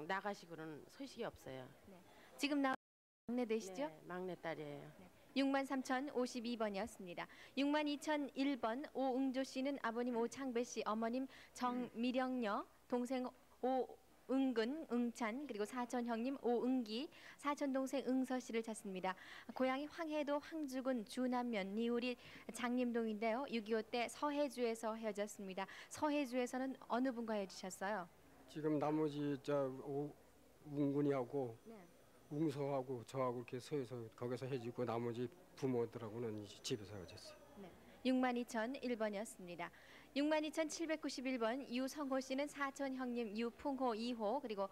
나가시고는 소식이 없어요. 네. 지금 나온 막내 되시죠? 네, 막내딸이에요. 네. 63,052번이었습니다. 62,001번 오응조 씨는 아버님 오창배 씨, 어머님 정미령녀, 동생 오응근, 응찬, 그리고 사촌 형님 오응기, 사촌 동생 응서 씨를 찾습니다. 고향이 황해도 황주군 주남면 니우리 장림동인데요. 6.25 때 서해주에서 헤어졌습니다. 서해주에서는 어느 분과 헤어지셨어요? 지금 나머지 웅군이하고 네. 웅서하고 저하고 이렇게 서해서 거기서 해지고 나머지 부모들하고는 이제 집에서 헤어졌어요. 네. 62,001번이었습니다. 62,791번 유성호 씨는 사촌 형님 유풍호 2호 그리고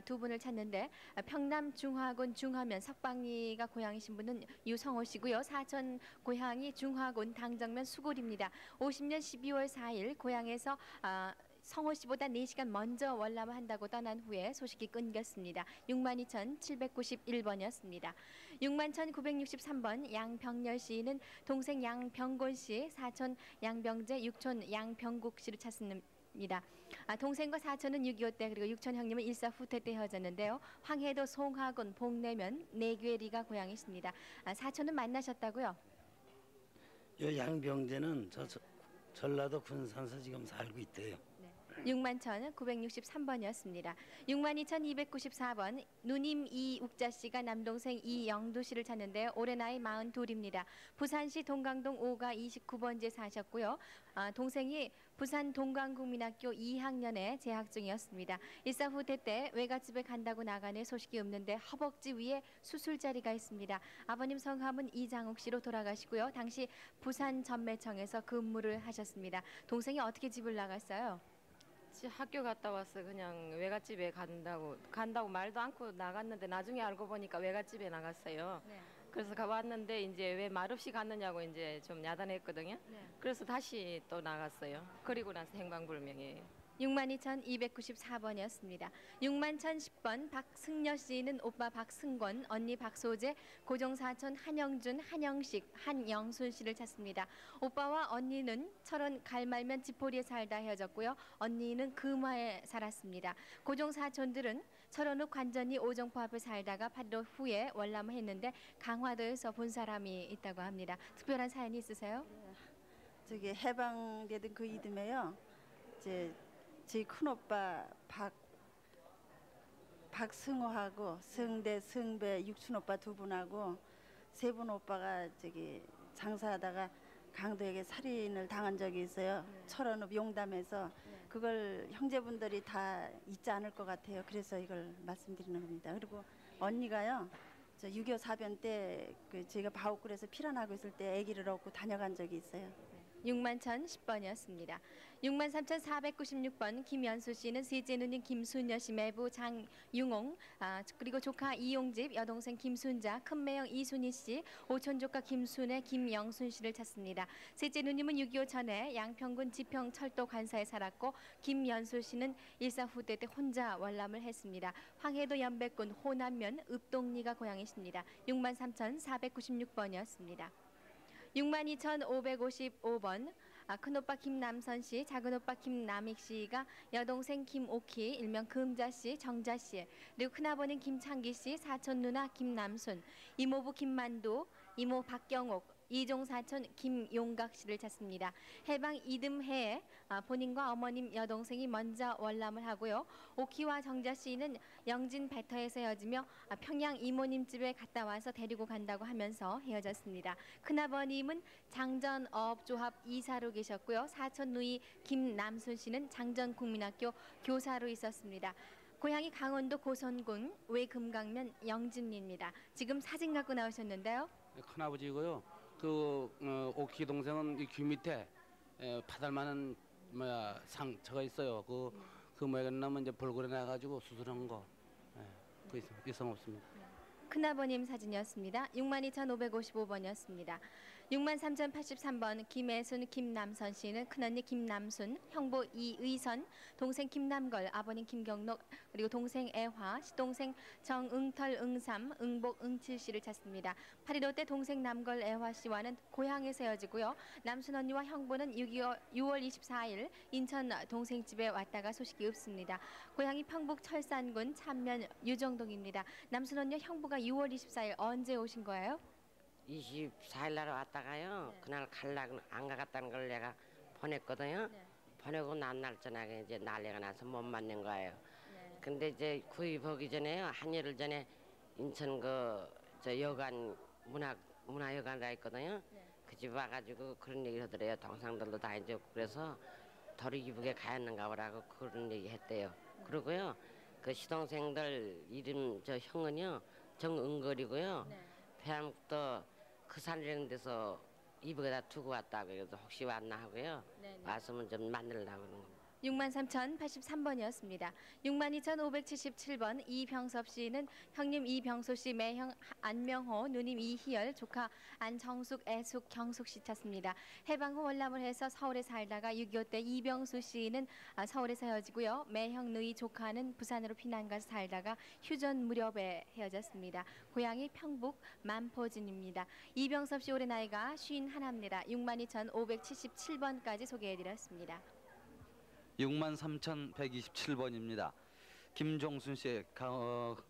두 분을 찾는데 평남 중화군 중화면 석방리가 고향이신 분은 유성호 씨고요. 사촌 고향이 중화군 당정면 수골입니다. 50년 12월 4일 고향에서 성호 씨보다 4시간 먼저 월남을 한다고 떠난 후에 소식이 끊겼습니다. 62,791번이었습니다. 61,963번 양병렬 씨는 동생 양병곤 씨, 사촌 양병재, 육촌 양병국 씨를 찾습니다. 동생과 사촌은 6.25 때 그리고 육촌 형님은 일사후퇴 때 헤어졌는데요. 황해도 송하군 봉내면 내괴리가 고향이십니다. 사촌은 만나셨다고요? 이 양병재는 전라도 군산서 지금 살고 있대요. 61,963번이었습니다. 62,294번 누님 이욱자 씨가 남동생 이영두 씨를 찾는데요. 올해 나이 42입니다. 부산시 동강동 5가 29번지에 사셨고요. 동생이 부산 동강국민학교 2학년에 재학 중이었습니다. 일사후퇴 때 외갓집에 간다고 나가네 소식이 없는데 허벅지 위에 수술 자리가 있습니다. 아버님 성함은 이장욱 씨로 돌아가시고요. 당시 부산 전매청에서 근무를 하셨습니다. 동생이 어떻게 집을 나갔어요? 학교 갔다 와서 그냥 외갓집에 간다고 말도 않고 나갔는데 나중에 알고 보니까 외갓집에 나갔어요. 네. 그래서 가봤는데 이제 왜 말없이 갔느냐고 이제 좀 야단했거든요. 네. 그래서 다시 또 나갔어요. 그리고 나서 행방불명이에요. 62,294번이었습니다. 61,010번 박승여 씨는 오빠 박승권, 언니 박소재, 고종사촌 한영준, 한영식, 한영순 씨를 찾습니다. 오빠와 언니는 철원 갈말면 지포리에 살다 헤어졌고요. 언니는 금화에 살았습니다. 고종사촌들은 철원 후 관전이 오정포 앞에 살다가 8.15 후에 월남을 했는데 강화도에서 본 사람이 있다고 합니다. 특별한 사연이 있으세요? 저기 해방되던 그 이듬해요. 이제 저희 큰오빠 박승호하고 승배 육춘오빠 두 분하고 세 분 오빠가 저기 장사하다가 강도에게 살인을 당한 적이 있어요. 철원 읍 용담에서. 그걸 형제분들이 다 잊지 않을 것 같아요. 그래서 이걸 말씀드리는 겁니다. 그리고 언니가요. 6.25 사변 때 저희가 바옥굴에서 피란하고 있을 때 아기를 얻고 다녀간 적이 있어요. 61,010번이었습니다. 63,496번 김연수 씨는 셋째 누님 김순여 씨, 매부 장융홍, 그리고 조카 이용집, 여동생 김순자, 큰매형 이순희 씨, 오촌조카 김순애, 김영순 씨를 찾습니다. 셋째 누님은 6.25 전에 양평군 지평철도 관사에 살았고 김연수 씨는 일사후퇴 때 혼자 월남을 했습니다. 황해도 연백군 호남면 읍동리가 고향이십니다. 63,496번이었습니다. 62,555번 큰오빠 김남선 씨, 작은오빠 김남익 씨가 여동생 김옥희, 일명 금자 씨, 정자 씨, 그리고 큰아버님 김창기 씨, 사촌 누나 김남순, 이모부 김만두, 이모 박경옥, 이종 사촌 김용각 씨를 찾습니다. 해방 이듬해에 본인과 어머님 여동생이 먼저 월남을 하고요. 오키와 정자 씨는 영진 배터에서 헤어지며 평양 이모님 집에 갔다 와서 데리고 간다고 하면서 헤어졌습니다. 큰아버님은 장전어업조합 이사로 계셨고요. 사촌 누이 김남순 씨는 장전국민학교 교사로 있었습니다. 고향이 강원도 고선군 외금강면 영진리입니다. 지금 사진 갖고 나오셨는데요. 큰아버지고요. 오키 동생은 이 귀 밑에 파달만한 상처가 있어요. 그 뭐냐면 이제 볼고래 나가지고 수술한 거. 그 이상 없습니다. 큰아버님 사진이었습니다. 62,555번이었습니다. 63,083번 김혜순 김남선 씨는 큰언니 김남순, 형부 이의선, 동생 김남걸, 아버님 김경록, 그리고 동생 애화, 시동생 정응털 응삼, 응복 응칠 씨를 찾습니다. 8.15 때 동생 남걸 애화 씨와는 고향에서 헤어지고요. 남순 언니와 형부는 6월 24일 인천 동생 집에 왔다가 소식이 없습니다. 고향이 평북 철산군 참면 유정동입니다. 남순 언니와 형부가 6월 24일 언제 오신 거예요? 24일 날 왔다가요. 네. 그날 갈라고 안 가갔다는 걸 내가 보냈거든요. 네. 보내고 난 날 저녁에 이제 난리가 나서 못 만난 거예요. 네. 근데 이제 구입하기 전에요. 한 열흘 전에 인천 저 여관 문화여관이라 있거든요. 네. 그 집 와가지고 그런 얘기를 하더래요. 동상들도 다 이제 그래서 덜 이북에 가였는가 보라고 그런 얘기 했대요. 그러고요. 그 시동생들 이름 저 형은요. 정은걸이고요. 네. 대한민국도 그 산이라는 데서 이북에다 두고 왔다고 그래서 혹시 왔나 하고요. 네, 네. 왔으면 좀 만나려고 그러는 겁니다. 63,083번이었습니다. 62,577번 이병섭 씨는 형님 이병소 씨, 매형 안명호, 누님 이희열, 조카 안정숙, 애숙, 경숙 씨 찾습니다. 해방 후 월남을 해서 서울에 살다가 6.25 때 이병수 씨는 서울에서 헤어지고요. 매형 누이 조카는 부산으로 피난 가서 살다가 휴전 무렵에 헤어졌습니다. 고향이 평북 만포진입니다. 이병섭 씨 올해 나이가 51입니다. 62,577번까지 소개해드렸습니다. 63,127번입니다. 김종순 씨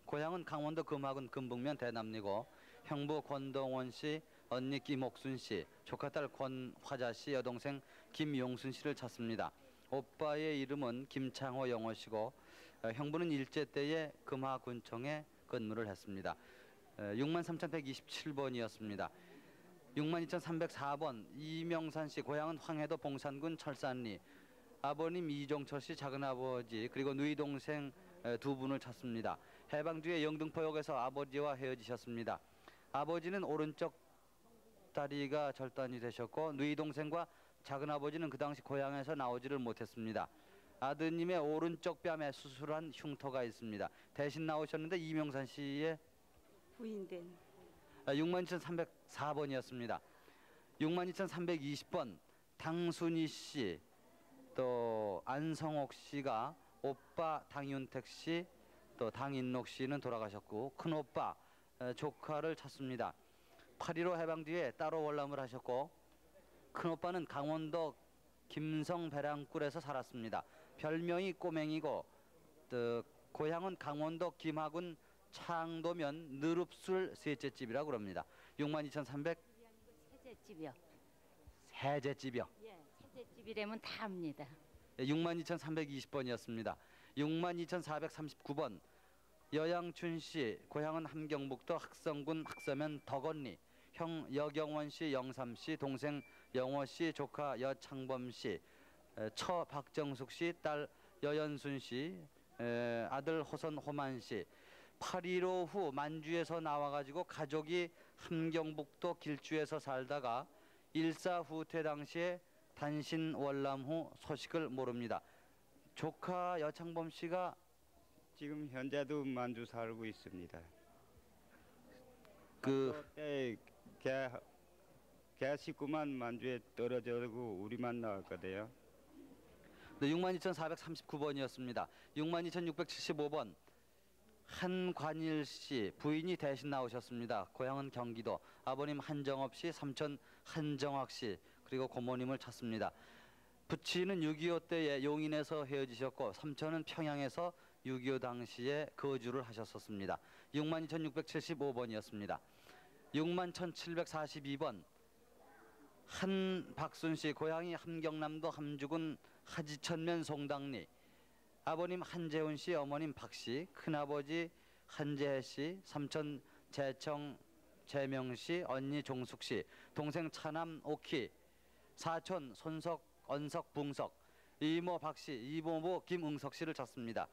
고향은 강원도 금화군 금북면 대남리고 형부 권동원 씨, 언니 김옥순 씨, 조카딸 권화자 씨, 여동생 김용순 씨를 찾습니다. 오빠의 이름은 김창호 영호 씨고 형부는 일제 때에 금화군청에 근무를 했습니다. 63,127번이었습니다. 62,304번 이명산 씨 고향은 황해도 봉산군 철산리 아버님 이종철 씨 작은아버지 그리고 누이 동생 두 분을 찾습니다. 해방 뒤에 영등포역에서 아버지와 헤어지셨습니다. 아버지는 오른쪽 다리가 절단이 되셨고 누이 동생과 작은아버지는 그 당시 고향에서 나오지를 못했습니다. 아드님의 오른쪽 뺨에 수술한 흉터가 있습니다. 대신 나오셨는데 이명산 씨의 부인된 62,304번이었습니다. 62,320번 당순이 씨 또 안성옥 씨가 오빠 당윤택 씨 또 당인록 씨는 돌아가셨고 큰오빠 조카를 찾습니다. 8.15 해방 뒤에 따로 월남을 하셨고 큰오빠는 강원도 김성 배랑굴에서 살았습니다. 별명이 꼬맹이고 또 고향은 강원도 김하군 창도면 느릅술 셋째집이라고 그럽니다. 62,300 세제집이요. 세제집이요. 예, 세제집이라면 다 압니다. 62,320번이었습니다. 62,439번 여양춘 씨 고향은 함경북도 학성군 학서면 덕언리 형 여경원 씨, 영삼 씨, 동생 영호 씨, 조카 여창범 씨, 처 박정숙 씨, 딸 여연순 씨, 아들 호선 호만 씨. 8.15 후 만주에서 나와가지고 가족이 함경북도 길주에서 살다가 일사후퇴 당시에 단신 월남 후 소식을 모릅니다. 조카 여창범 씨가 지금 현재도 만주 살고 있습니다. 그 개 식구만 만주에 떨어져고 우리만 나왔거든요. 네, 62,439번이었습니다. 62,675번 한관일 씨 부인이 대신 나오셨습니다. 고향은 경기도 아버님 한정업 씨, 삼촌 한정학 씨 그리고 고모님을 찾습니다. 부친은 6.25 때에 용인에서 헤어지셨고 삼촌은 평양에서 6.25 당시에 거주를 하셨었습니다. 62,675번이었습니다. 61,742번 한박순 씨 고향이 함경남도 함주군 하지천면 송당리 아버님 한재훈 씨, 어머님 박 씨, 큰아버지 한재혜 씨, 삼촌 재청 재명 씨, 언니 종숙 씨, 동생 차남 오키, 사촌 손석, 언석, 붕석, 이모 박 씨, 이모부 김응석 씨를 찾습니다.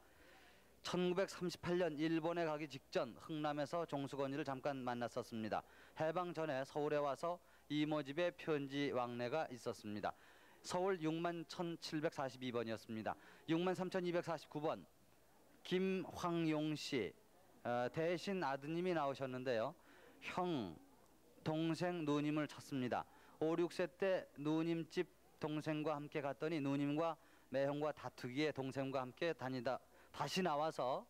1938년 일본에 가기 직전 흥남에서 종숙 언니를 잠깐 만났었습니다. 해방 전에 서울에 와서 이모 집에 편지 왕래가 있었습니다. 서울 61,742번이었습니다. 63,249번 김황용 씨 대신 아드님이 나오셨는데요. 형, 동생, 누님을 찾습니다. 5, 6세 때 누님집 동생과 함께 갔더니 누님과 매형과 다투기에 동생과 함께 다니다 다시 나와서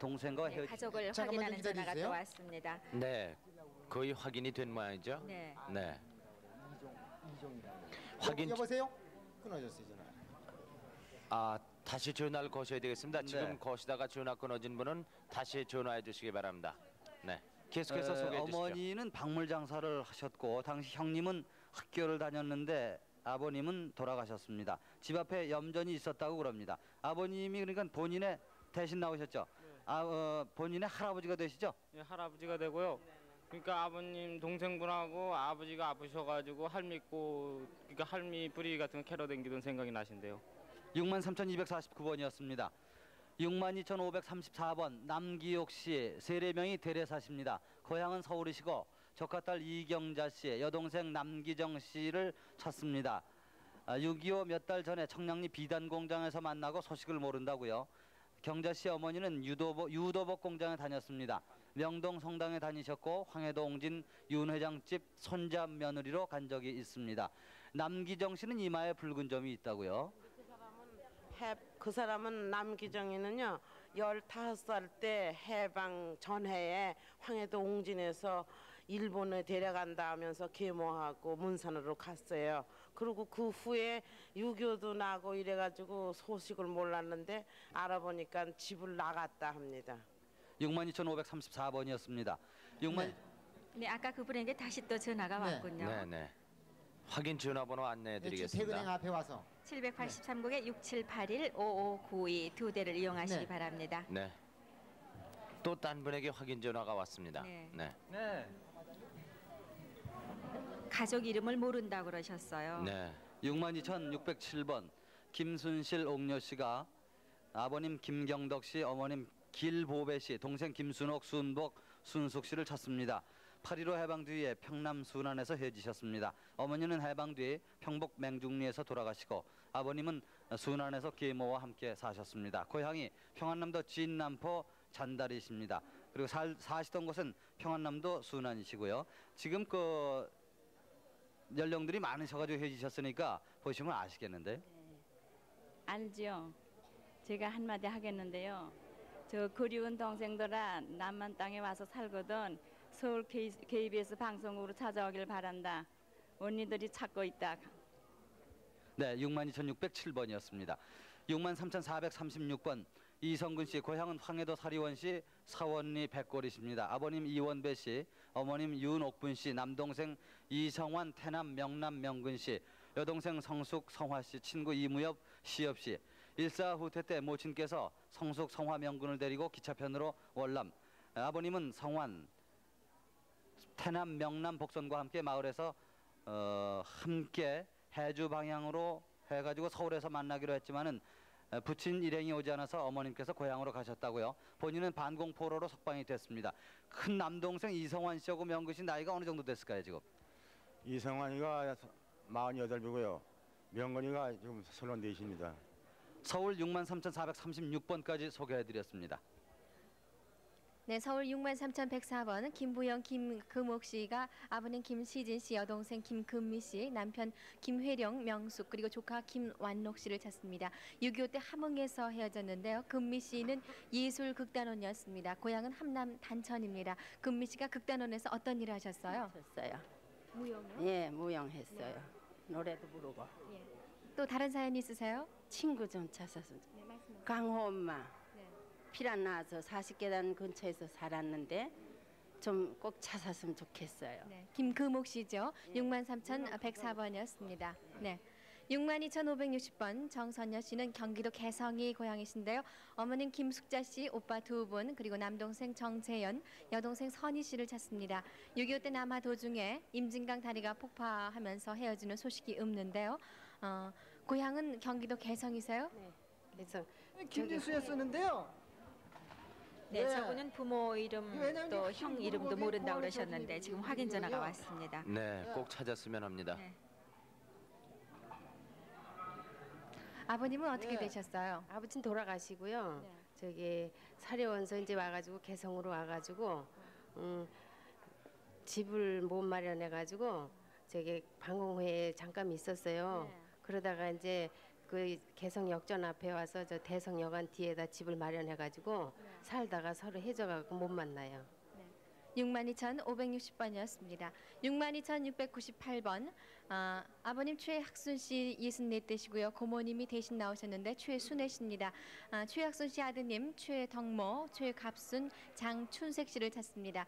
동생과 네, 헤어지. 가족을 잠깐만 확인하는 좀 전화가 기다려주세요. 또 왔습니다. 네, 거의 확인이 된 모양이죠. 네. 네. 확인. 여보세요? 끊어졌어요 전화. 아, 다시 전화를 거셔야 되겠습니다. 지금 네. 거시다가 전화 끊어진 분은 다시 전화해 주시기 바랍니다. 네. 계속해서 소개해 주시죠. 어머니는 박물 장사를 하셨고 당시 형님은 학교를 다녔는데 아버님은 돌아가셨습니다. 집 앞에 염전이 있었다고 그럽니다. 아버님이 그러니까 본인의 대신 나오셨죠. 본인의 할아버지가 되시죠. 예, 할아버지가 되고요. 그러니까 아버님 동생분하고 아버지가 아프셔가지고 그러니까 할미 뿌리 같은 거 캐러 댕기던 생각이 나신대요. 63,249번이었습니다. 62,534번 남기옥 씨 세례명이 대례사십니다. 고향은 서울이시고 조카딸 이경자 씨, 여동생 남기정 씨를 찾습니다. 6.25 몇 달 전에 청량리 비단 공장에서 만나고 소식을 모른다고요. 경자 씨 어머니는 유도복 공장에 다녔습니다. 명동 성당에 다니셨고 황해도 옹진 윤 회장집 손자 며느리로 간 적이 있습니다. 남기정 씨는 이마에 붉은 점이 있다고요. 그 사람은 남기정이는요 15살 때 해방 전해에 황해도 옹진에서 일본에 데려간다 하면서 계모하고 문산으로 갔어요. 그리고 그 후에 6.25도 나고 이래가지고 소식을 몰랐는데 알아보니까 집을 나갔다 합니다. 62,534번이었습니다. 네, 아까 그분에게 다시 또 전화가 왔군요. 네, 네. 확인 전화번호 안내해 드리겠습니다. 태근행 앞에 와서 783국에 6781 5592 두 대를 이용하시기 바랍니다. 네. 또 딴 분에게 확인 전화가 왔습니다. 네. 네. 가족 이름을 모른다고 그러셨어요. 네. 62,607번 김순실 옥녀 씨가 아버님 김경덕 씨, 어머님 길보배 씨, 동생 김순옥, 순복, 순숙 씨를 찾습니다. 8.15 해방 뒤에 평남 순안에서 헤어지셨습니다. 어머니는 해방 뒤 평북 맹중리에서 돌아가시고 아버님은 순안에서 계모와 함께 사셨습니다. 고향이 평안남도 진남포 잔다리십니다. 그리고 사시던 곳은 평안남도 순안이시고요. 지금 그 연령들이 많으셔가지고 헤어지셨으니까 보시면 아시겠는데. 알죠. 제가 한마디 하겠는데요. 저 그리운 동생들아 남한 땅에 와서 살거든 서울 KBS 방송국으로 찾아오길 바란다. 언니들이 찾고 있다. 네, 62,607번이었습니다. 63,436번 이성근 씨, 고향은 황해도 사리원시 사원리 백골이십니다. 아버님 이원배 씨, 어머님 윤옥분 씨, 남동생 이성환 태남 명남 명근 씨, 여동생 성숙 성화 씨, 친구 이무엽 시엽 씨. 일사후퇴 때 모친께서 성숙 성화 명근을 데리고 기차편으로 월남, 아버님은 성환 태남 명남 복선과 함께 마을에서 함께 해주 방향으로 해가지고 서울에서 만나기로 했지만은 부친 일행이 오지 않아서 어머님께서 고향으로 가셨다고요. 본인은 반공포로로 석방이 됐습니다. 큰 남동생 이성환 씨하고 명근 씨 나이가 어느 정도 됐을까요 지금? 이성환이가 48이고요. 명건이가 지금 34입니다. 서울 63,436번까지 소개해드렸습니다. 네, 서울 63,104번은 김부영, 김금옥 씨가 아버님 김시진 씨, 여동생 김금미 씨, 남편 김회령, 명숙 그리고 조카 김완록 씨를 찾습니다. 6.25 때 함흥에서 헤어졌는데요. 금미 씨는 예술극단원이었습니다. 고향은 함남 단천입니다. 금미 씨가 극단원에서 어떤 일을 하셨어요? 했어요. 무용요? 예, 무용했어요. 노래도 부르고. 예. 또 다른 사연 있으세요? 친구 좀 찾아서. 강호 엄마. 피란 나와서 40계단 근처에서 살았는데 좀 꼭 찾았으면 좋겠어요. 네, 김금옥 씨죠. 63,104번이었습니다. 네. 62,560번 정선여 씨는 경기도 개성이 고향이신데요. 어머님 김숙자 씨, 오빠 두 분, 그리고 남동생 정재현, 여동생 선희 씨를 찾습니다. 6.25 때 남하 도중에 임진강 다리가 폭파하면서 헤어지는 소식이 없는데요. 고향은 경기도 개성이세요? 네. 개성. 김진수였었는데요. 네, 네. 저분은 부모 이름 왜냐면 또 형 이름도 모른다고 포함해서 그러셨는데 지금 확인 전화가 왔습니다. 네, 꼭 찾았으면 합니다. 네. 아버님은 어떻게 되셨어요? 아버지는 돌아가시고요. 저기 사려원서 이제 와가지고 개성으로 와가지고 집을 못 마련해가지고 저기 방공회에 잠깐 있었어요. 그러다가 이제 그 개성역전 앞에 와서 저 대성여관 뒤에다 집을 마련해가지고 살다가 서로 헤어져가지고 못 만나요. 62,560번이었습니다. 62,698번. 아버님 최학순 씨 64대시고요. 고모님이 대신 나오셨는데 최순애 씨입니다. 최학순 씨 아드님 최덕모, 최갑순, 장춘색 씨를 찾습니다.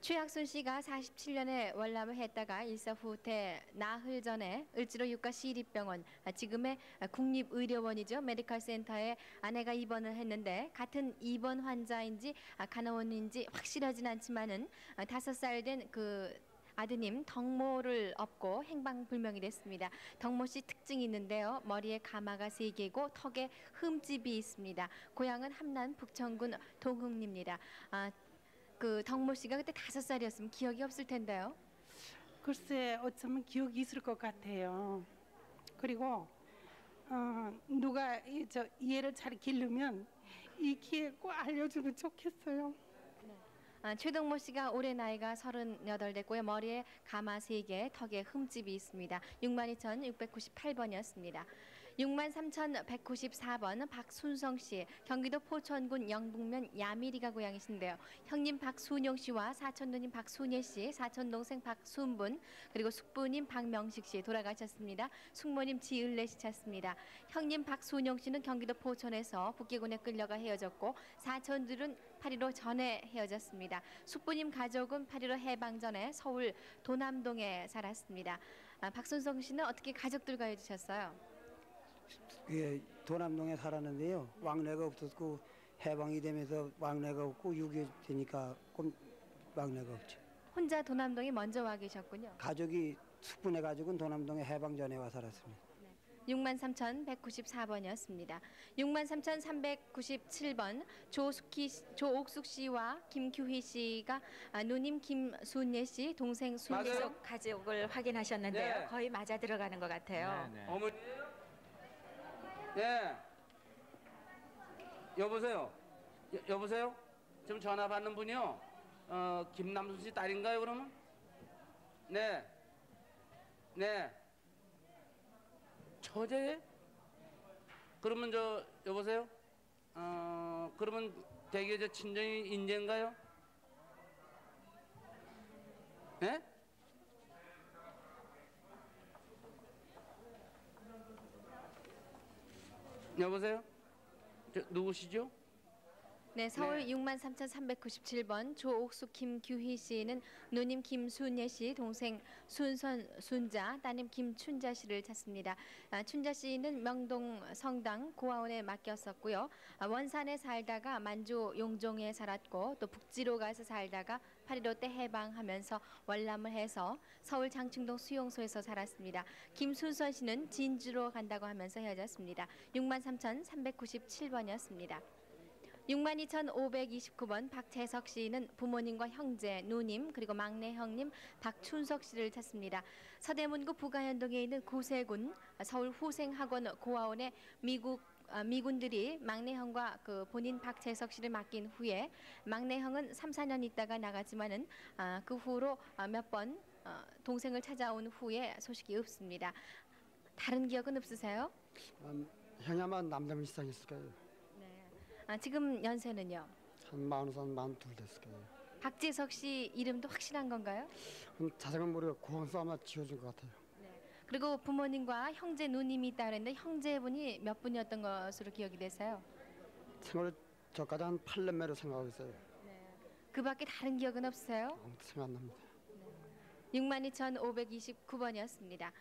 최학순 씨가 47년에 월남을 했다가 일사후퇴 나흘 전에 을지로 유가 시립병원, 지금의 국립의료원이죠. 메디컬센터에 아내가 입원을 했는데 같은 입원 환자인지 간호원인지 확실하진 않지만은 5살 된 그 아드님 덕모를 업고 행방불명이 됐습니다. 덕모 씨 특징이 있는데요. 머리에 가마가 3개고 턱에 흠집이 있습니다. 고향은 함남 북천군 동흥리입니다. 그 덕모 씨가 그때 5살이었으면 기억이 없을 텐데요. 글쎄 어쩌면 기억이 있을 것 같아요. 그리고 누가 저 얘를 잘 기르면 이 기회 꼭 알려주면 좋겠어요. 최덕모 씨가 올해 나이가 38 됐고요. 머리에 가마 3개, 턱에 흠집이 있습니다. 62,698번이었습니다. 63,194번 박순성 씨, 경기도 포천군 영북면 야미리가 고향이신데요. 형님 박순용 씨와 사촌누님 박순예 씨, 사촌동생 박순분, 그리고 숙부님 박명식 씨 돌아가셨습니다. 숙모님 지을래 씨 찾습니다. 형님 박순용 씨는 경기도 포천에서 북계군에 끌려가 헤어졌고 사촌들은 8.15 전에 헤어졌습니다. 숙부님 가족은 8.15 해방 전에 서울 도남동에 살았습니다. 박순성 씨는 어떻게 가족들과 헤어지셨어요? 예, 도남동에 살았는데요. 왕래가 없었고 해방이 되면서 왕래가 없고 6.25 되니까 왕래가 없죠. 혼자 도남동에 먼저 와 계셨군요. 가족이 숙분해 가지고는 도남동에 해방 전에 와 살았습니다. 63,194번이었습니다. 63,397번 조옥숙 씨와 김규희 씨가 누님 김순예 씨, 동생 순예 씨. 가족을 확인하셨는데요. 네. 거의 맞아 들어가는 것 같아요. 어머니. 예. 여보세요. 여보세요. 지금 전화 받는 분이요. 김남순 씨 딸인가요, 그러면? 네. 네. 처제? 그러면 여보세요. 그러면 되게 친정이 인제인가요? 예? 여보세요? 누구시죠? 네, 서울 63,397번 조옥숙 김규희 씨는 누님 김순예 씨, 동생 순자, 따님 김춘자 씨를 찾습니다. 춘자 씨는 명동 성당 고아원에 맡겼었고요. 원산에 살다가 만주 용종에 살았고 또 북지로 가서 살다가 8.15 때 해방하면서 월남을 해서 서울 장충동 수용소에서 살았습니다. 김순선 씨는 진주로 간다고 하면서 헤어졌습니다. 63,397번이었습니다. 62,529번 박재석 씨는 부모님과 형제, 누님, 그리고 막내 형님 박춘석 씨를 찾습니다. 서대문구 부가현동에 있는 구세군 서울 후생학원 고아원에 미군들이 막내 형과 그 본인 박재석 씨를 맡긴 후에 막내 형은 3, 4년 있다가 나갔지만은 그 후로 몇 번 동생을 찾아온 후에 소식이 없습니다. 다른 기억은 없으세요? 형이 아마 남대문 시장이었을 거예요. 지금 연세는요? 한 40살, 42 됐을 거예요. 박재석 씨 이름도 확실한 건가요? 자세는 모르고 고항수 아마 지어준 것 같아요. 그리고 부모님과 형제 누님이 있다 그랬는데 형제분이 몇 분이었던 것으로 기억이 되세요? 생활 저까지 한 8년매로 생각하고 있어요. 그 밖에 다른 기억은 없으세요? 아무튼 생각 안 납니다. 62,529번이었습니다.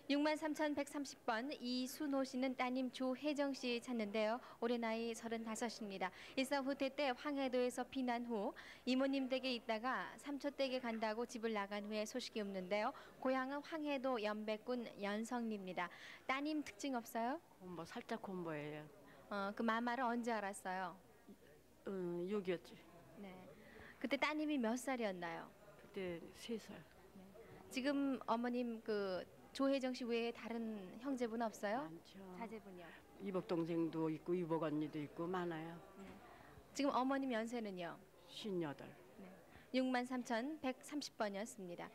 63,130번 이순호 씨는 따님 조혜정 씨 찾는데요. 올해 나이 35입니다. 일사후퇴 때 황해도에서 피난 후 이모님 댁에 있다가 삼촌 댁에 간다고 집을 나간 후에 소식이 없는데요. 고향은 황해도 연백군 연성리입니다. 따님 특징 없어요? 살짝 곰보예요. 그 마마를 언제 알았어요? 6이었지. 네. 그때 따님이 몇 살이었나요? 그때 3살. 지금 어머님 그 조혜정 씨 외에 다른 형제분 없어요? 많죠. 자제분이요. 이복 동생도 있고 이복 언니도 있고 많아요. 지금 어머님 연세는요? 58. 63,130번이었습니다.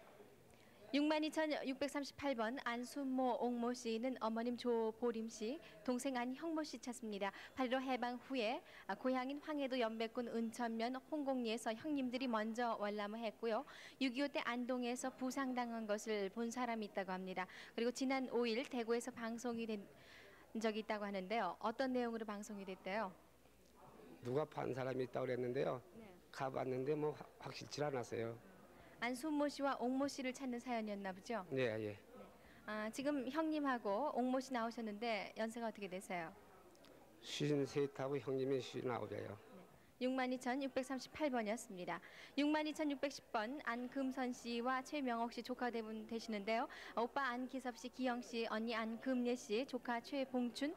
62,638번 안순모 옥모 씨는 어머님 조보림 씨, 동생 안형모 씨 찾습니다. 8.15 해방 후에 고향인 황해도 연백군 은천면 홍곡리에서 형님들이 먼저 월남을 했고요. 6.25 때 안동에서 부상당한 것을 본 사람이 있다고 합니다. 그리고 지난 5일 대구에서 방송이 된 적이 있다고 하는데요. 어떤 내용으로 방송이 됐대요? 누가 판 사람이 있다고 그랬는데요. 가봤는데 뭐 확실치 않았어요. 안순모 씨와 옥모 씨를 찾는 사연이었나 보죠? 네, 예. 지금 형님하고 옥모 씨 나오셨는데 연세가 어떻게 되세요? 53하고 형님이 59이에요. 62,638번이었습니다. 62,610번 안금선 씨와 최명옥 씨 조카 대분 되시는데요. 오빠 안기섭 씨, 기영 씨, 언니 안금예 씨, 조카 최봉춘,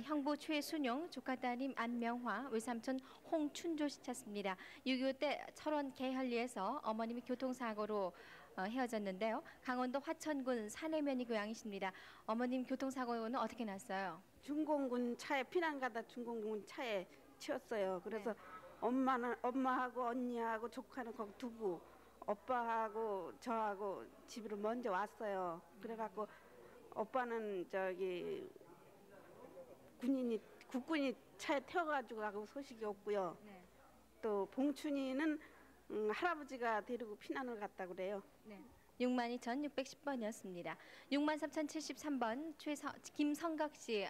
형부 최순용, 조카 따님 안명화, 외삼촌 홍춘조 씨 찾습니다. 6.25 때 철원 개현리에서 어머님이 교통사고로 헤어졌는데요. 강원도 화천군 산해면이 고향이십니다. 어머님 교통사고는 어떻게 났어요? 중공군 차에 피난 가다 중공군 차에 치였어요. 그래서 엄마하고 언니하고 조카는 거기 두고 오빠하고 저하고 집으로 먼저 왔어요. 그래갖고 오빠는 저기 국군이 차에 태워가지고 가고 소식이 없고요. 또 봉춘이는 할아버지가 데리고 피난을 갔다 그래요. 62,610번이었습니다. 63,073번 김성각 씨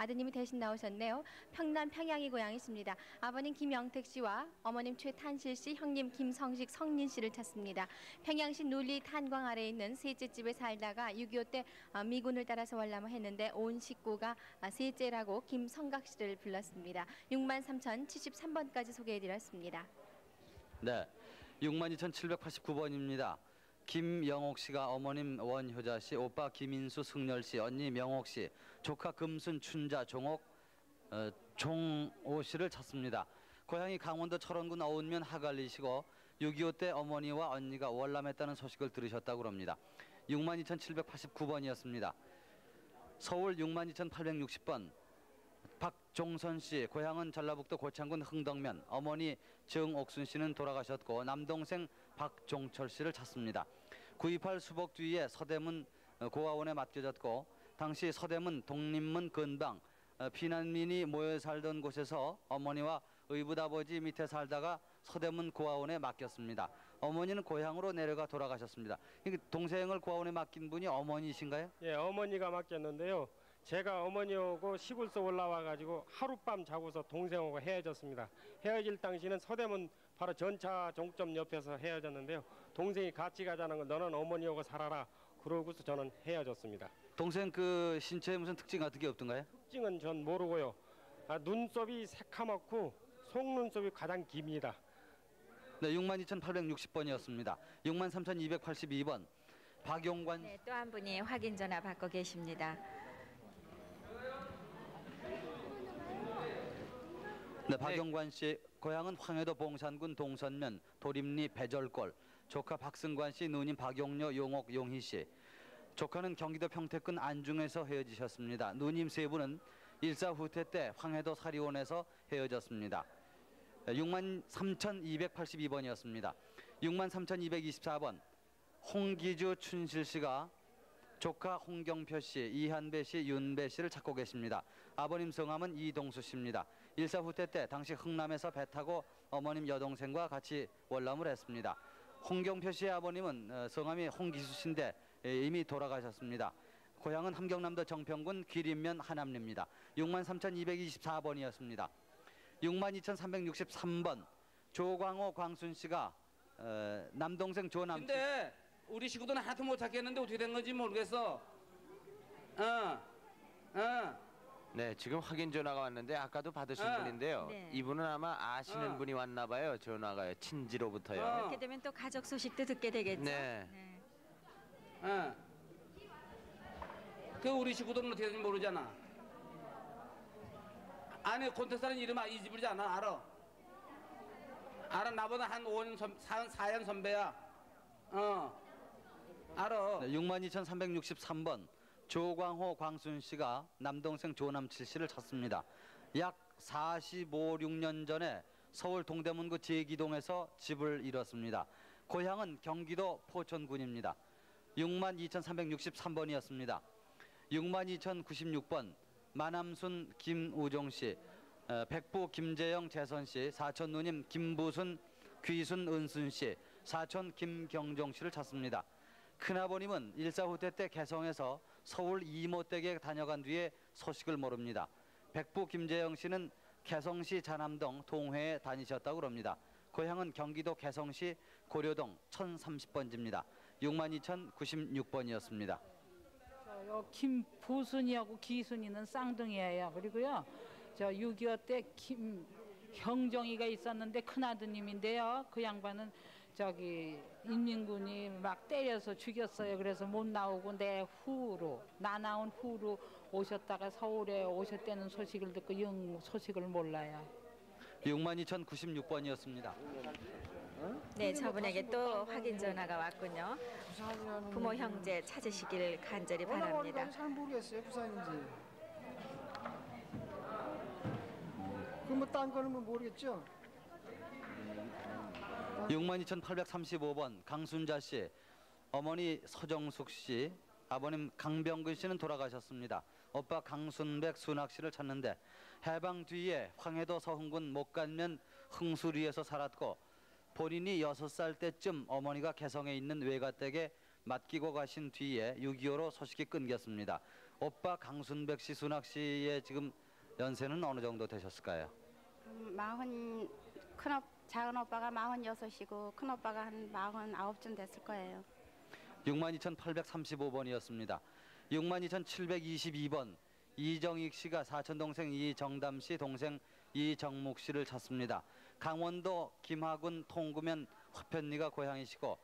아드님이 대신 나오셨네요. 평남 평양이 고향이십니다. 아버님 김영택 씨와 어머님 최탄실 씨, 형님 김성식, 성린 씨를 찾습니다. 평양시 눌리 탄광 아래에 있는 셋째 집에 살다가 6.25 때 미군을 따라서 월남을 했는데 온 식구가 셋째라고 김성각 씨를 불렀습니다. 63,073번까지 소개해드렸습니다. 네, 62,789번입니다. 김영옥 씨가 어머님 원효자 씨, 오빠 김인수, 승열 씨, 언니 명옥 씨, 조카 금순, 춘자, 종옥, 종오 씨를 찾습니다. 고향이 강원도 철원군 어운면 하갈리시고 6.25 때 어머니와 언니가 월남했다는 소식을 들으셨다고 합니다. 62,789번이었습니다. 서울 62,860번 박종선 씨, 고향은 전라북도 고창군 흥덕면, 어머니 정옥순 씨는 돌아가셨고 남동생 박종철 씨를 찾습니다. 9.28 수복 뒤에 서대문 고아원에 맡겨졌고 당시 서대문 독립문 근방 피난민이 모여 살던 곳에서 어머니와 의붓아버지 밑에 살다가 서대문 고아원에 맡겼습니다. 어머니는 고향으로 내려가 돌아가셨습니다. 동생을 고아원에 맡긴 분이 어머니이신가요? 예, 어머니가 맡겼는데요. 제가 어머니하고 시골서 올라와가지고 하룻밤 자고서 동생하고 헤어졌습니다. 헤어질 당시는 서대문 바로 전차 종점 옆에서 헤어졌는데요. 동생이 같이 가자는 건 너는 어머니하고 살아라. 그러고서 저는 헤어졌습니다. 동생 그 신체에 무슨 특징 같은 게 없던가요? 특징은 전 모르고요. 눈썹이 새카맣고 속눈썹이 가장 깁니다. 네, 62,860번이었습니다. 63,282번 박용관. 네, 또 한 분이 확인 전화 받고 계십니다. 네, 박용관 씨 고향은 황해도 봉산군 동선면 도림리 배절골, 조카 박승관 씨, 누님 박용녀, 용옥, 용희 씨. 조카는 경기도 평택군 안중에서 헤어지셨습니다. 누님 세 분은 일사후퇴 때 황해도 사리원에서 헤어졌습니다. 63,282번이었습니다. 63,224번 홍기주 춘실 씨가 조카 홍경표 씨, 이한배 씨, 윤배 씨를 찾고 계십니다. 아버님 성함은 이동수 씨입니다. 일사후퇴 때 당시 흥남에서 배 타고 어머님 여동생과 같이 월남을 했습니다. 홍경표 씨의 아버님은 성함이 홍기수 씨인데 이미 돌아가셨습니다. 고향은 함경남도 정평군 기림면 하남리입니다. 63,224번이었습니다. 62,363번 조광호 광순 씨가 남동생 조남친. 근데 우리 식구들은 하나도 못 찾겠는데 어떻게 된 건지 모르겠어. 네, 지금 확인 전화가 왔는데 아까도 받으신 분인데요. 네. 이분은 아마 아시는 분이 왔나 봐요. 전화가요. 친지로부터요. 이렇게 되면 또 가족 소식도 듣게 되겠죠. 네. 그 우리 식구들은 어떻게 되는지 모르잖아. 아니 콘테스트는 이름 이 집이지 않아? 알아. 나보다 한 5년 4년 선배야. 알아. 네, 62,363번 조광호 광순 씨가 남동생 조남칠 씨를 찾습니다. 약 45, 6년 전에 서울 동대문구 제기동에서 집을 잃었습니다. 고향은 경기도 포천군입니다. 62,363번이었습니다. 62,096번 마남순 김우종씨, 백부 김재영 재선씨, 사촌 누님 김부순 귀순 은순씨, 사촌 김경종씨를 찾습니다. 큰아버님은 일사후퇴 때 개성에서 서울 이모댁에 다녀간 뒤에 소식을 모릅니다. 백부 김재영 씨는 개성시 자남동 동회에 다니셨다고 합니다. 고향은 경기도 개성시 고려동 1030번지입니다. 62,096번이었습니다. 김부순이하고 기순이는 쌍둥이예요. 그리고요, 저 6.25 때 김경정이가 있었는데 큰아드님인데요. 그 양반은 저기 인민군이 막 때려서 죽였어요. 그래서 못 나오고 나 나온 후로 오셨다가 서울에 오셨다는 소식을 듣고 영 소식을 몰라요. 62,096번이었습니다. 네, 저분에게 또 확인 전화가 왔군요. 부모 형제 찾으시길 간절히 바랍니다. 잘 모르겠어요, 부산인지. 그럼 딴 거는 모르겠죠? 62,835번 강순자 씨, 어머니 서정숙 씨, 아버님 강병근 씨는 돌아가셨습니다. 오빠 강순백 순학 씨를 찾는데 해방 뒤에 황해도 서흥군 목간면 흥수리에서 살았고 본인이 6살 때쯤 어머니가 개성에 있는 외가댁에 맡기고 가신 뒤에 6.25로 소식이 끊겼습니다. 오빠 강순백 씨, 순학 씨의 지금 연세는 어느 정도 되셨을까요? 작은 오빠가 46이고 큰 오빠가 한 49쯤 됐을 거예요. 62,835번이었습니다. 62,722번 이정익 씨가 사촌 동생 이정담 씨, 동생 이정묵 씨를 찾습니다. 강원도 김하군 통구면 화편리가 고향이시고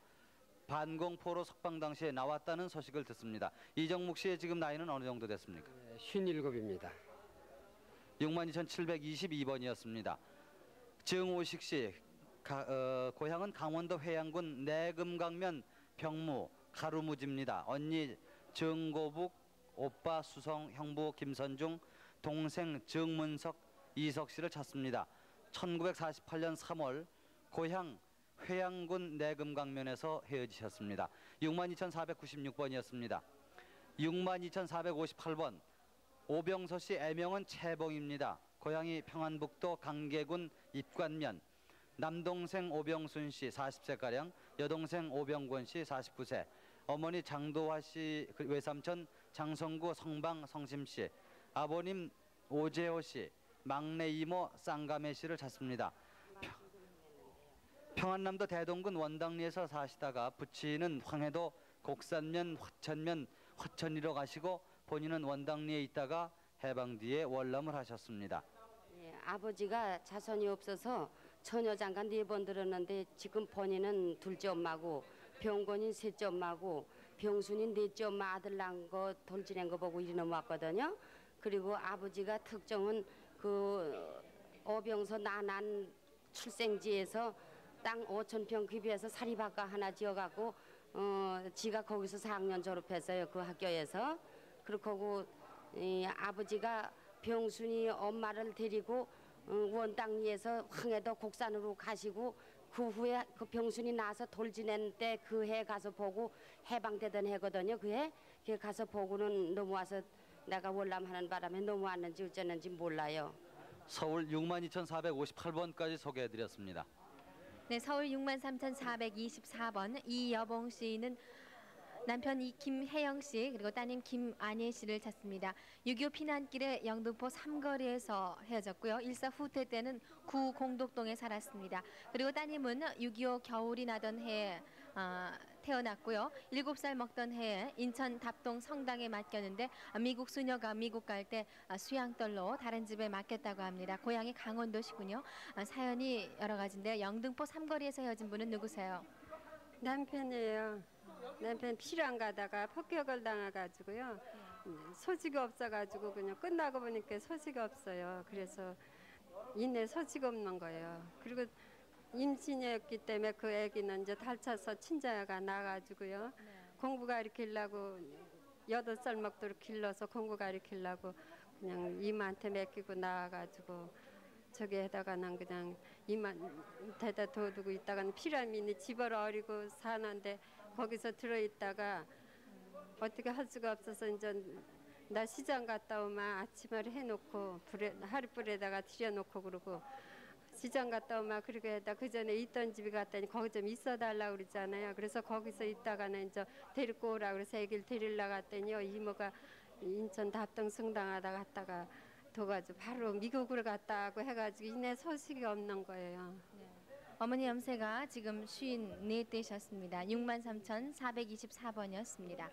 반공포로 석방 당시에 나왔다는 소식을 듣습니다. 이정묵 씨의 지금 나이는 어느 정도 됐습니까? 57입니다. 62,722번이었습니다. 정오식 씨, 고향은 강원도 회양군 내금강면 병무 가루무지입니다. 언니 정고북, 오빠 수성, 형부 김선중, 동생 정문석, 이석 씨를 찾습니다. 1948년 3월 고향 회양군 내금강면에서 헤어지셨습니다. 62,496번이었습니다. 62,458번 오병서 씨, 애명은 채봉입니다. 고향이 평안북도 강계군 입관면, 남동생 오병순 씨 40세가량, 여동생 오병권 씨 49세, 어머니 장도화 씨, 외삼촌 장성구 성방 성심 씨, 아버님 오재호 씨, 막내 이모 쌍가매 씨를 찾습니다. 평안남도 대동군 원당리에서 사시다가 부친은 황해도 곡산면 화천면 화천리로 가시고 본인은 원당리에 있다가 해방 뒤에 월남을 하셨습니다. 아버지가 자손이 없어서 처녀장가 4번 들었는데 지금 본인은 둘째 엄마고 병권인 셋째 엄마고 병순인 넷째 엄마 아들 낳은 거 돌지낸 거 보고 이리 넘어왔거든요. 그리고 아버지가 특정은 그 어병서 나난 출생지에서 땅 5,000평 급여해서 사립학과 하나 지어갖고 지가 거기서 4학년 졸업했어요. 그 학교에서. 그렇고 아버지가 병순이 엄마를 데리고 원당리에서 황해도 곡산으로 가시고 그 후에 그 병순이 나서 돌 지낸 때 그 해 가서 보고 해방되던 해거든요. 그 해 가서 보고는 넘어와서 내가 월남하는 바람에 넘어왔는지 어쩌는지 몰라요. 서울 62,458번까지 소개해드렸습니다. 네, 서울 63,424번 이여봉 씨는 남편 김혜영 씨 그리고 따님 김안예 씨를 찾습니다. 6.25 피난길에 영등포 삼거리에서 헤어졌고요. 일사 후퇴 때는 구 공덕동에 살았습니다. 그리고 따님은 6.25 겨울이 나던 해에 태어났고요. 7살 먹던 해에 인천 답동 성당에 맡겼는데 미국 수녀가 미국 갈 때 수양떨로 다른 집에 맡겼다고 합니다. 고향이 강원도시군요. 사연이 여러 가지인데 영등포 삼거리에서 헤어진 분은 누구세요? 남편이에요. 남편 필요한 가다가 폭격을 당해가지고요. 소지가 없어가지고 그냥 끝나고 보니까 소지가 없어요. 그래서 이내 소지가 없는 거예요. 그리고 임신이었기 때문에 그 아기는 이제 달차서 친자가 나가지고요. 공부 가르치려고 8살 먹도록 길러서 공부 가르치려고 그냥 이모한테 맡기고 나와가지고 저기에다가는 그냥 이모한테다 둬두고 있다가는 피라미드 집을 어리고 사는데 거기서 들어있다가 어떻게 할 수가 없어서 이제 나 시장 갔다 오면 아침을 해놓고 하룻불에다가 들여놓고 그러고 시장 갔다 오면 그렇게 했다. 그 전에 있던 집에 갔더니 거기 좀 있어달라고 그러잖아요. 그래서 거기서 있다가는 이제 데리고 오라 그래서 애기를 데리러 갔더니요. 이모가 인천 답동 성당하다 갔다가 둬가지고 바로 미국으로 갔다고 해가지고 이내 소식이 없는 거예요. 어머니 연세가 지금 54되셨습니다. 63,424번이었습니다.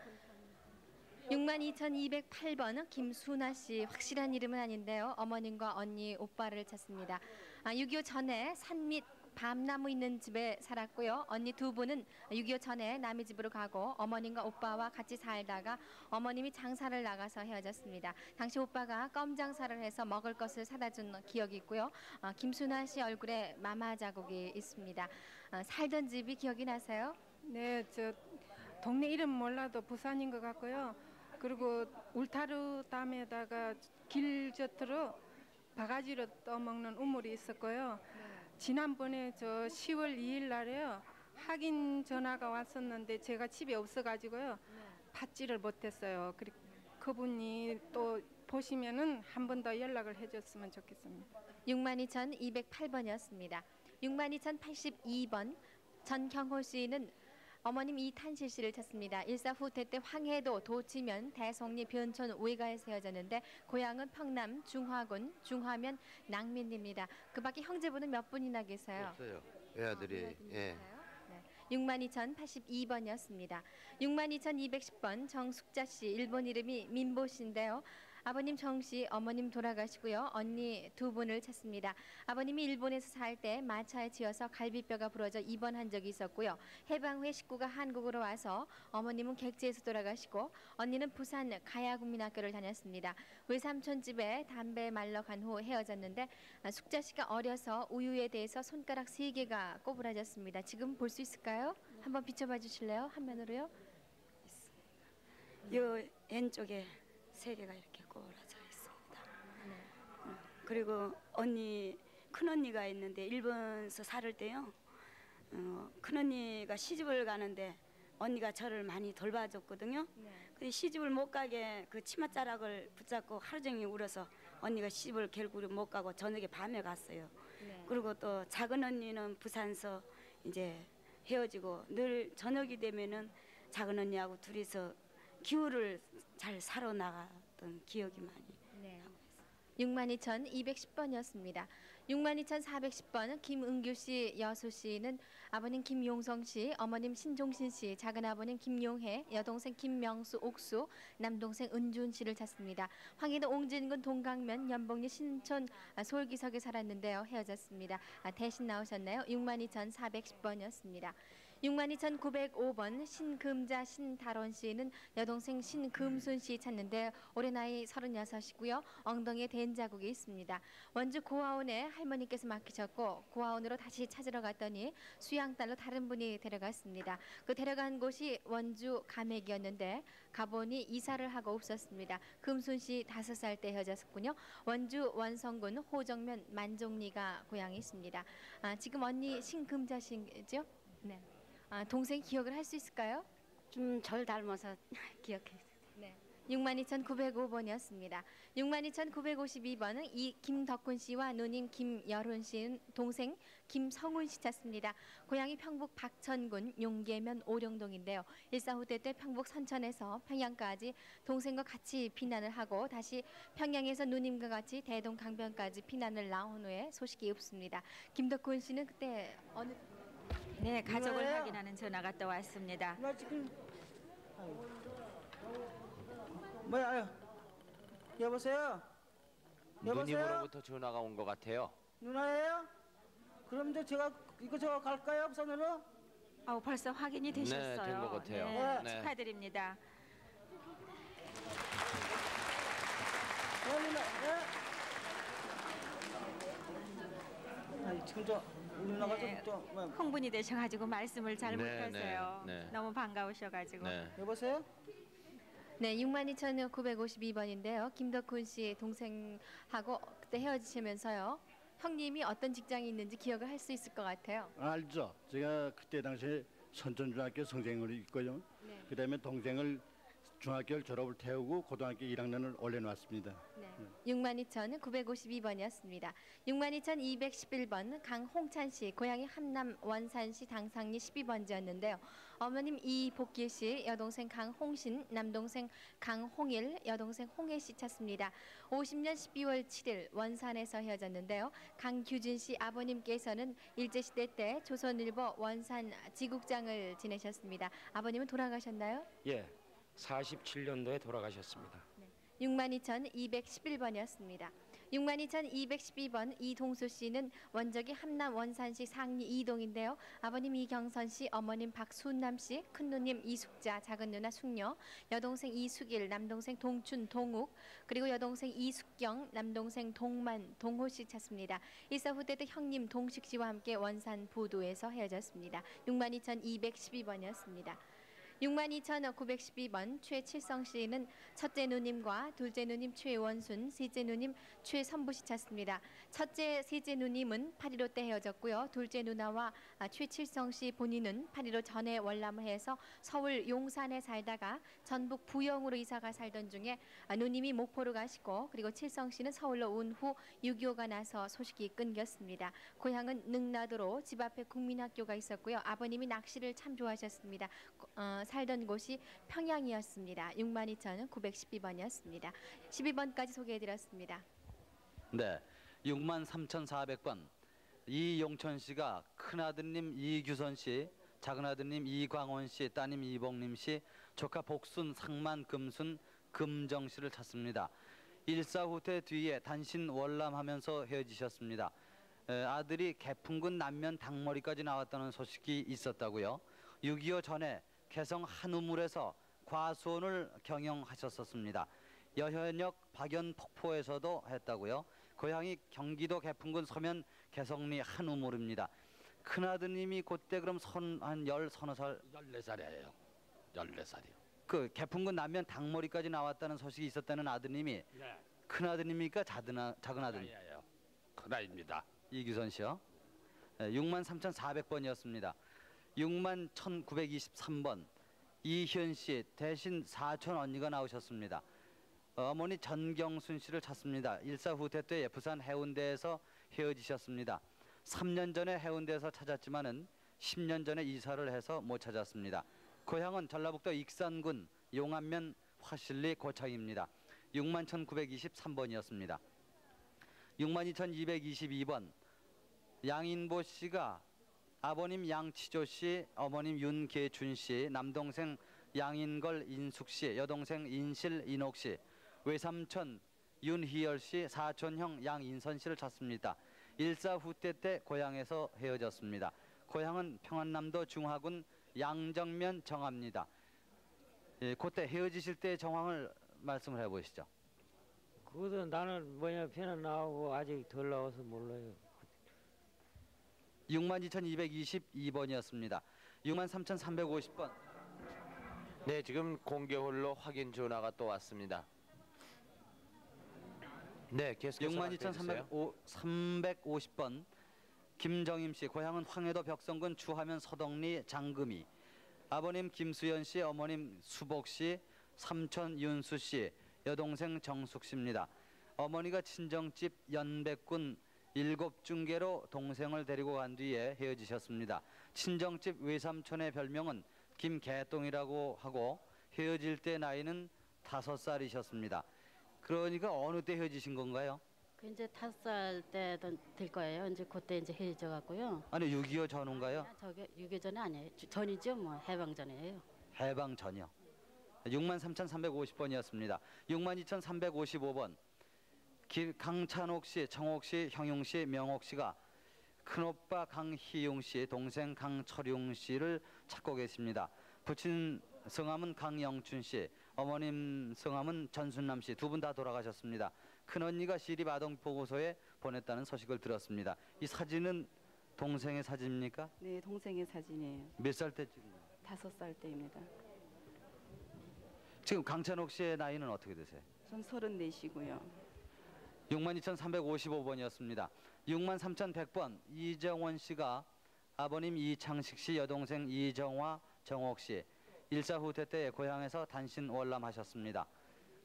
62,208번은 김순아 씨. 확실한 이름은 아닌데요. 어머님과 언니, 오빠를 찾습니다. 6.25 전에 산 밑 밤나무 있는 집에 살았고요. 언니 두 분은 6.25 전에 남의 집으로 가고 어머님과 오빠와 같이 살다가 어머님이 장사를 나가서 헤어졌습니다. 당시 오빠가 껌 장사를 해서 먹을 것을 사다 준 기억이 있고요. 김순아 씨 얼굴에 마마 자국이 있습니다. 살던 집이 기억이 나세요? 네, 저 동네 이름 몰라도 부산인 것 같고요. 그리고 울타루 담에다가 길곁으로 바가지로 떠먹는 우물이 있었고요. 지난번에 저 10월 2일 날에요. 확인 전화가 왔었는데 제가 집에 없어가지고요. 받지를 못했어요. 그분이 또 보시면은 한 번 더 연락을 해줬으면 좋겠습니다. 62,208번이었습니다. 62,082번 전경호 씨는 어머님 이탄실 씨를 찾습니다. 일사 후퇴 때 황해도 도치면 대성리 변천 외가에 세워졌는데 고향은 평남 중화군 중화면 낭민입니다. 그 밖에 형제분은 몇 분이나 계세요? 없어요. 외아들이. 예. 62,082번이었습니다. 62,210번 정숙자 씨. 일본 이름이 민보 씨인데요. 아버님 정 씨, 어머님 돌아가시고요. 언니 두 분을 찾습니다. 아버님이 일본에서 살 때 마차에 치여서 갈비뼈가 부러져 입원한 적이 있었고요. 해방 후에 식구가 한국으로 와서 어머님은 객지에서 돌아가시고 언니는 부산 가야국민학교를 다녔습니다. 외삼촌 집에 담배 말러 간 후 헤어졌는데 숙자 씨가 어려서 우유에 대해서 손가락 3개가 꼬부라졌습니다. 지금 볼 수 있을까요? 한번 비춰봐 주실래요? 화면으로요. 요 왼쪽에 3개가 이렇게 꼬라져 있습니다. 그리고 언니 큰언니가 있는데 일본에서 살을 때요. 큰언니가 시집을 가는데 언니가 저를 많이 돌봐줬거든요. 근데 시집을 못 가게 그 치맛자락을 붙잡고 하루 종일 울어서 언니가 시집을 결국은 못 가고 저녁에 밤에 갔어요. 그리고 또 작은 언니는 부산서 이제 헤어지고 늘 저녁이 되면은 작은 언니하고 둘이서 기후를 잘 사러 나갔던 기억이 많이. 62,210번이었습니다. 62,410번은 김은규 씨, 여수 씨는 아버님 김용성 씨, 어머님 신종신 씨, 작은 아버님 김용혜, 여동생 김명수, 옥수, 남동생 은준 씨를 찾습니다. 황해도 옹진군 동강면 연봉리 신촌 소울기석에 살았는데요. 헤어졌습니다. 대신 나오셨나요? 62,410번이었습니다. 62,905번 신금자 신다론 씨는 여동생 신금순 씨 찾는데 올해 나이 36이고요. 엉덩이에 댄 자국이 있습니다. 원주 고아원에 할머니께서 맡기셨고 고아원으로 다시 찾으러 갔더니 수양딸로 다른 분이 데려갔습니다. 그 데려간 곳이 원주 감액이었는데 가보니 이사를 하고 없었습니다. 금순 씨 5살 때 헤어졌군요. 원주 원성군 호정면 만종리가 고향이 있습니다. 지금 언니 신금자 씨죠? 네. 동생 기억을 할 수 있을까요? 좀 절 닮아서 기억해요. 네. 62,905번이었습니다. 62,952번은 이 김덕훈 씨와 누님 김여론 씨는 동생 김성훈 씨 찾습니다. 고향이 평북 박천군 용계면 오령동인데요. 일사후퇴 때 평북 선천에서 평양까지 동생과 같이 피난을 하고 다시 평양에서 누님과 같이 대동 강변까지 피난을 나온 후에 소식이 없습니다. 김덕훈 씨는 그때 어느 네, 가족을 확인하는 전화가 또 왔습니다. 나 지금 뭐야? 아유. 여보세요? 누님으로부터 전화가 온 것 같아요. 누나예요? 그럼 이제 제가 이거 갈까요? 부산으로? 벌써 확인이 되셨어요. 네, 된 것 같아요. 네, 네. 축하드립니다. 지금 저 누나가 흥분이 되셔가지고 말씀을 잘 네, 못하세요. 네, 네. 너무 반가우셔가지고. 네. 여보세요? 네, 62,952번인데요. 김덕훈 씨 동생하고 그때 헤어지시면서요. 형님이 어떤 직장이 있는지 기억을 할 수 있을 것 같아요. 알죠. 제가 그때 당시에 선천중학교 선생으로 있고요. 네. 그다음에 동생을 중학교를 졸업을 태우고 고등학교 1학년을 올려놨습니다. 62,952번이었습니다. 62,211번 강홍찬 씨, 고향이 함남 원산시 당상리 12번지였는데요. 어머님 이복길 씨, 여동생 강홍신, 남동생 강홍일, 여동생 홍혜 씨 찾습니다. 50년 12월 7일 원산에서 헤어졌는데요. 강규진 씨 아버님께서는 일제시대 때 조선일보 원산 지국장을 지내셨습니다. 아버님은 돌아가셨나요? 예, 47년도에 돌아가셨습니다. 62,211번이었습니다. 62,212번 이동수 씨는 원적이 함남 원산시 상리 2동인데요. 아버님 이경선 씨, 어머님 박순남 씨, 큰누님 이숙자, 작은누나 숙녀, 여동생 이숙일, 남동생 동춘, 동욱, 그리고 여동생 이숙경, 남동생 동만, 동호 씨 찾습니다. 일사 후대 때 형님 동식 씨와 함께 원산 부도에서 헤어졌습니다. 62,212번이었습니다. 62,912번 최칠성 씨는 첫째 누님과 둘째 누님 최원순, 셋째 누님 최선부 씨 찾습니다. 첫째, 셋째 누님은 8.15 때 헤어졌고요. 둘째 누나와 최칠성 씨 본인은 8.15 전에 월남을 해서 서울 용산에 살다가 전북 부영으로 이사가 살던 중에 누님이 목포로 가시고, 그리고 칠성 씨는 서울로 온 후 6.25가 나서 소식이 끊겼습니다. 고향은 능라도로 집 앞에 국민학교가 있었고요. 아버님이 낚시를 참 좋아하셨습니다. 살던 곳이 평양이었습니다. 62,912번이었습니다. 12번까지 소개해드렸습니다. 네, 63,400번 이용천 씨가 큰아드님 이규선 씨, 작은아드님 이광원 씨, 따님 이복림 씨, 조카 복순, 상만, 금순, 금정 씨를 찾습니다. 일사후퇴 뒤에 단신 월남하면서 헤어지셨습니다. 아들이 개풍군 남면 닭머리까지 나왔다는 소식이 있었다고요. 6.25 전에 개성 한우물에서 과수원을 경영하셨었습니다. 여현역 박연 폭포에서도 했다고요. 고향이 경기도 개풍군 서면 개성리 한우물입니다. 큰아드님이 그때 그럼 한 14살 14살이에요. 14살이요. 그 개풍군 남면 닭머리까지 나왔다는 소식이 있었다는 아드님이 네. 큰아드님입니까? 작은아드님? 큰아입니다. 이규선 씨요. 63,400번이었습니다. 61,923번 이현 씨 대신 사촌 언니가 나오셨습니다. 어머니 전경순 씨를 찾습니다. 일사후퇴 때 부산 해운대에서 헤어지셨습니다. 3년 전에 해운대에서 찾았지만은 10년 전에 이사를 해서 못 찾았습니다. 고향은 전라북도 익산군 용안면 화실리 고창입니다. 61,923번이었습니다. 62,222번 양인보 씨가 아버님 양치조 씨, 어머님 윤계준 씨, 남동생 양인걸 인숙 씨, 여동생 인실 인옥 씨, 외삼촌 윤희열 씨, 사촌형 양인선 씨를 찾습니다. 일사후퇴 때 고향에서 헤어졌습니다. 고향은 평안남도 중화군 양정면 정합니다. 그때 헤어지실 때 정황을 말씀을 해보시죠. 그것은 나는 뭐냐 편은 나오고 아직 덜 나와서 몰라요. 62,222번이었습니다. 63,350번. 네, 지금 공개홀로 확인 전화가 또 왔습니다. 네, 계속해서 62,350번 김정임 씨, 고향은 황해도 벽성군 주하면 서덕리 장금이, 아버님 김수연 씨, 어머님 수복 씨, 삼촌 윤수 씨, 여동생 정숙 씨입니다. 어머니가 친정집 연백군 7중계로 동생을 데리고 간 뒤에 헤어지셨습니다. 친정집 외삼촌의 별명은 김개똥이라고 하고 헤어질 때 나이는 5살이셨습니다. 그러니까 어느 때 헤어지신 건가요? 그 이제 5살 때 될 거예요. 이제 그때 이제 헤어져 갖고요. 아니 6.25 전인가요? 저게 6.25 전이 아니에요. 전이죠, 뭐 해방 전이에요. 해방 전이요. 63,350번이었습니다. 62,355번 강찬옥 씨, 정옥 씨, 형용 씨, 명옥 씨가 큰오빠 강희용 씨, 동생 강철용 씨를 찾고 계십니다. 부친 성함은 강영춘 씨, 어머님 성함은 전순남 씨, 두 분 다 돌아가셨습니다. 큰언니가 시립 아동보고소에 보냈다는 소식을 들었습니다. 이 사진은 동생의 사진입니까? 네, 동생의 사진이에요. 몇 살 때 찍은 거예요? 5살 때입니다. 지금 강찬옥 씨의 나이는 어떻게 되세요? 전 34시고요. 62,355번이었습니다. 63,100번 이정원 씨가 아버님 이창식 씨, 여동생 이정화, 정옥 씨, 일사후퇴 때 고향에서 단신 월남하셨습니다.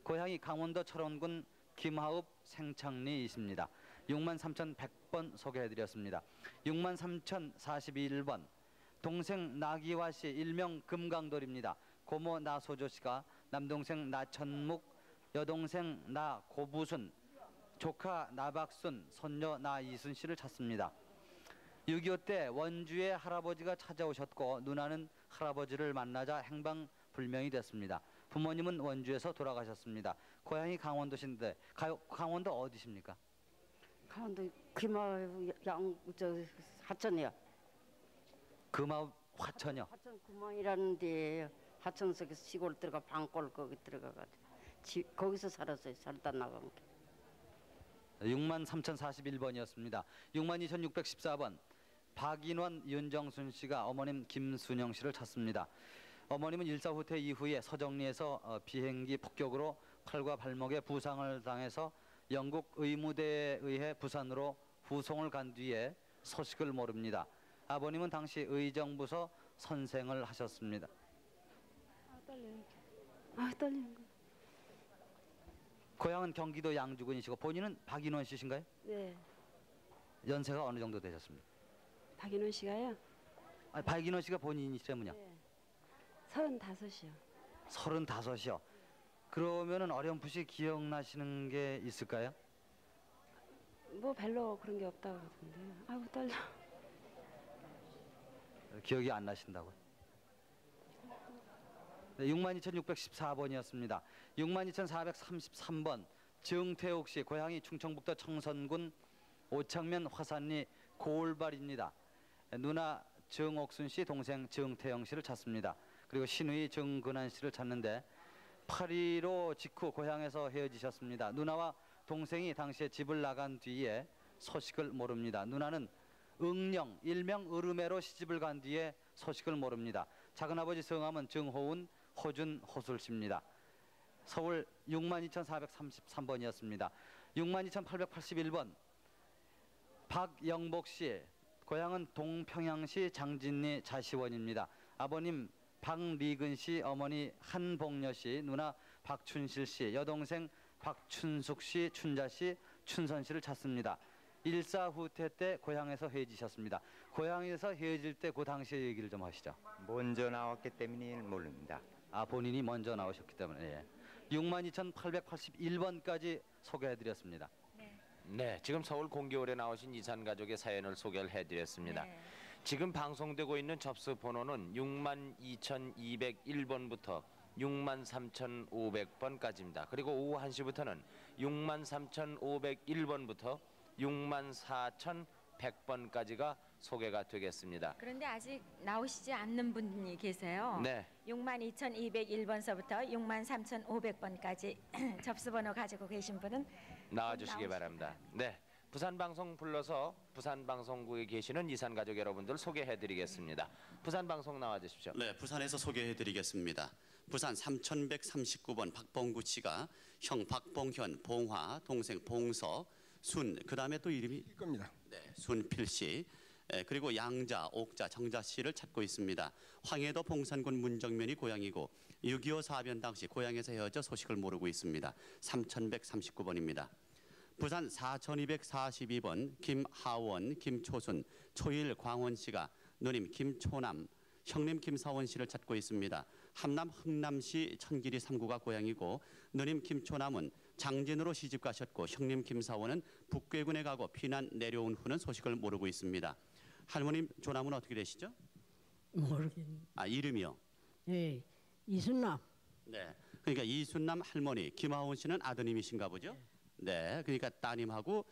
고향이 강원도 철원군 김하읍 생창리이십니다. 63,100번 소개해드렸습니다. 63,041번 동생 나기화 씨 일명 금강돌입니다. 고모 나소조 씨가 남동생 나천묵, 여동생 나고부순, 조카 나박순, 손녀 나이순 씨를 찾습니다. 6.25 때 원주에 할아버지가 찾아오셨고 누나는 할아버지를 만나자 행방불명이 됐습니다. 부모님은 원주에서 돌아가셨습니다. 고향이 강원도신데 강원도 어디십니까? 강원도 금화 하천이요. 금화 화천이요. 하천 구멍이라는 데예요. 하천 속에서 시골 들어가 방골 거기 들어가가지고 거기서 살았어요. 살다 나간 게. 63,041번이었습니다. 62,614번 박인원, 윤정순 씨가 어머님 김순영 씨를 찾습니다. 어머님은 일사후퇴 이후에 서정리에서 비행기 폭격으로 팔과 발목에 부상을 당해서 영국 의무대에 의해 부산으로 후송을 간 뒤에 소식을 모릅니다. 아버님은 당시 의정부서 선생을 하셨습니다. 떨리는 거. 고향은 경기도 양주군이시고 본인은 박인원 씨신가요? 네. 연세가 어느 정도 되셨습니까? 박인원 씨가요? 박인원 씨가 본인이시라면요? 네. 35이요. 35이요. 그러면은 어렴풋이 기억나시는 게 있을까요? 뭐 별로 그런 게 없다고 그러던데요. 아우 떨려. 기억이 안 나신다고요? 네, 62,614번이었습니다. 62,433번 정태옥 씨 고향이 충청북도 청선군 오창면 화산리 고을발입니다. 누나 정옥순 씨, 동생 정태영 씨를 찾습니다. 그리고 시누이 정근한 씨를 찾는데 8.15 직후 고향에서 헤어지셨습니다. 누나와 동생이 당시에 집을 나간 뒤에 소식을 모릅니다. 누나는 응령, 일명 으르메로 시집을 간 뒤에 소식을 모릅니다. 작은아버지 성함은 정호운, 호준, 호술 씨입니다. 서울 62,433번이었습니다. 62,881번 박영복 씨 고향은 동평양시 장진리 자시원입니다. 아버님 박리근 씨, 어머니 한복녀 씨, 누나 박춘실 씨, 여동생 박춘숙 씨, 춘자 씨, 춘선 씨를 찾습니다. 일사후퇴 때 고향에서 헤어지셨습니다. 고향에서 헤어질 때 그 당시의 얘기를 좀 하시죠. 먼저 나왔기 때문에 모릅니다. 아, 본인이 먼저 나오셨기 때문에. 예. 62,881번까지 소개해드렸습니다. 네, 지금 서울 공개홀에 나오신 이산 가족의 사연을 소개를 해드렸습니다. 네. 지금 방송되고 있는 접수 번호는 62,201번부터 63,500번까지입니다. 그리고 오후 1시부터는 63,501번부터 64,100번까지가 소개가 되겠습니다. 그런데 아직 나오시지 않는 분이 계세요. 네. 62,201번서부터 63,500번까지 접수번호 가지고 계신 분은 나와주시기 바랍니다. 네, 부산방송 불러서 부산방송국에 계시는 이산가족 여러분들 소개해드리겠습니다. 부산방송 나와주십시오. 네, 부산에서 소개해드리겠습니다. 부산 3139번 박봉구 씨가 형 박봉현, 봉화, 동생 봉서, 순, 그 다음에 또 이름이 겁니다. 네, 순필 씨, 그리고 양자, 옥자, 정자 씨를 찾고 있습니다. 황해도 봉산군 문정면이 고향이고 6.25 사변 당시 고향에서 헤어져 소식을 모르고 있습니다. 3139번입니다. 부산 4242번 김하원, 김초순, 초일 광원 씨가 누님 김초남, 형님 김사원 씨를 찾고 있습니다. 함남 흥남시 천길이 3구가 고향이고 누님 김초남은 장진으로 시집 가셨고 형님 김사원은 북괴군에 가고 피난 내려온 후는 소식을 모르고 있습니다. 할머님 조남은 어떻게 되시죠? 모르겠네. 아, 이름이요? 네, 이순남. 네, 그러니까 이순남 할머니 김하원 씨는 아드님이신가 보죠? 네, 그러니까 따님하고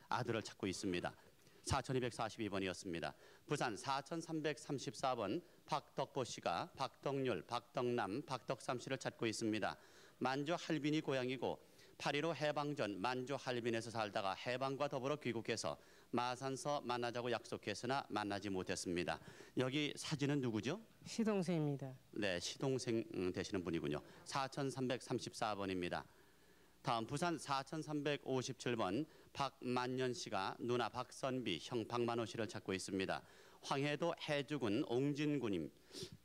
아들을 찾고 있습니다. 4242번이었습니다. 부산 4334번 박덕보 씨가 박덕률, 박덕남, 박덕삼 씨를 찾고 있습니다. 만주 할빈이 고향이고 8.15 해방전 만주 할빈에서 살다가 해방과 더불어 귀국해서 마산서 만나자고 약속했으나 만나지 못했습니다. 여기 사진은 누구죠? 시동생입니다. 네, 시동생 되시는 분이군요. 4334번입니다. 다음 부산 4357번 박만년 씨가 누나 박선비, 형 박만호 씨를 찾고 있습니다. 황해도 해주군 옹진군임.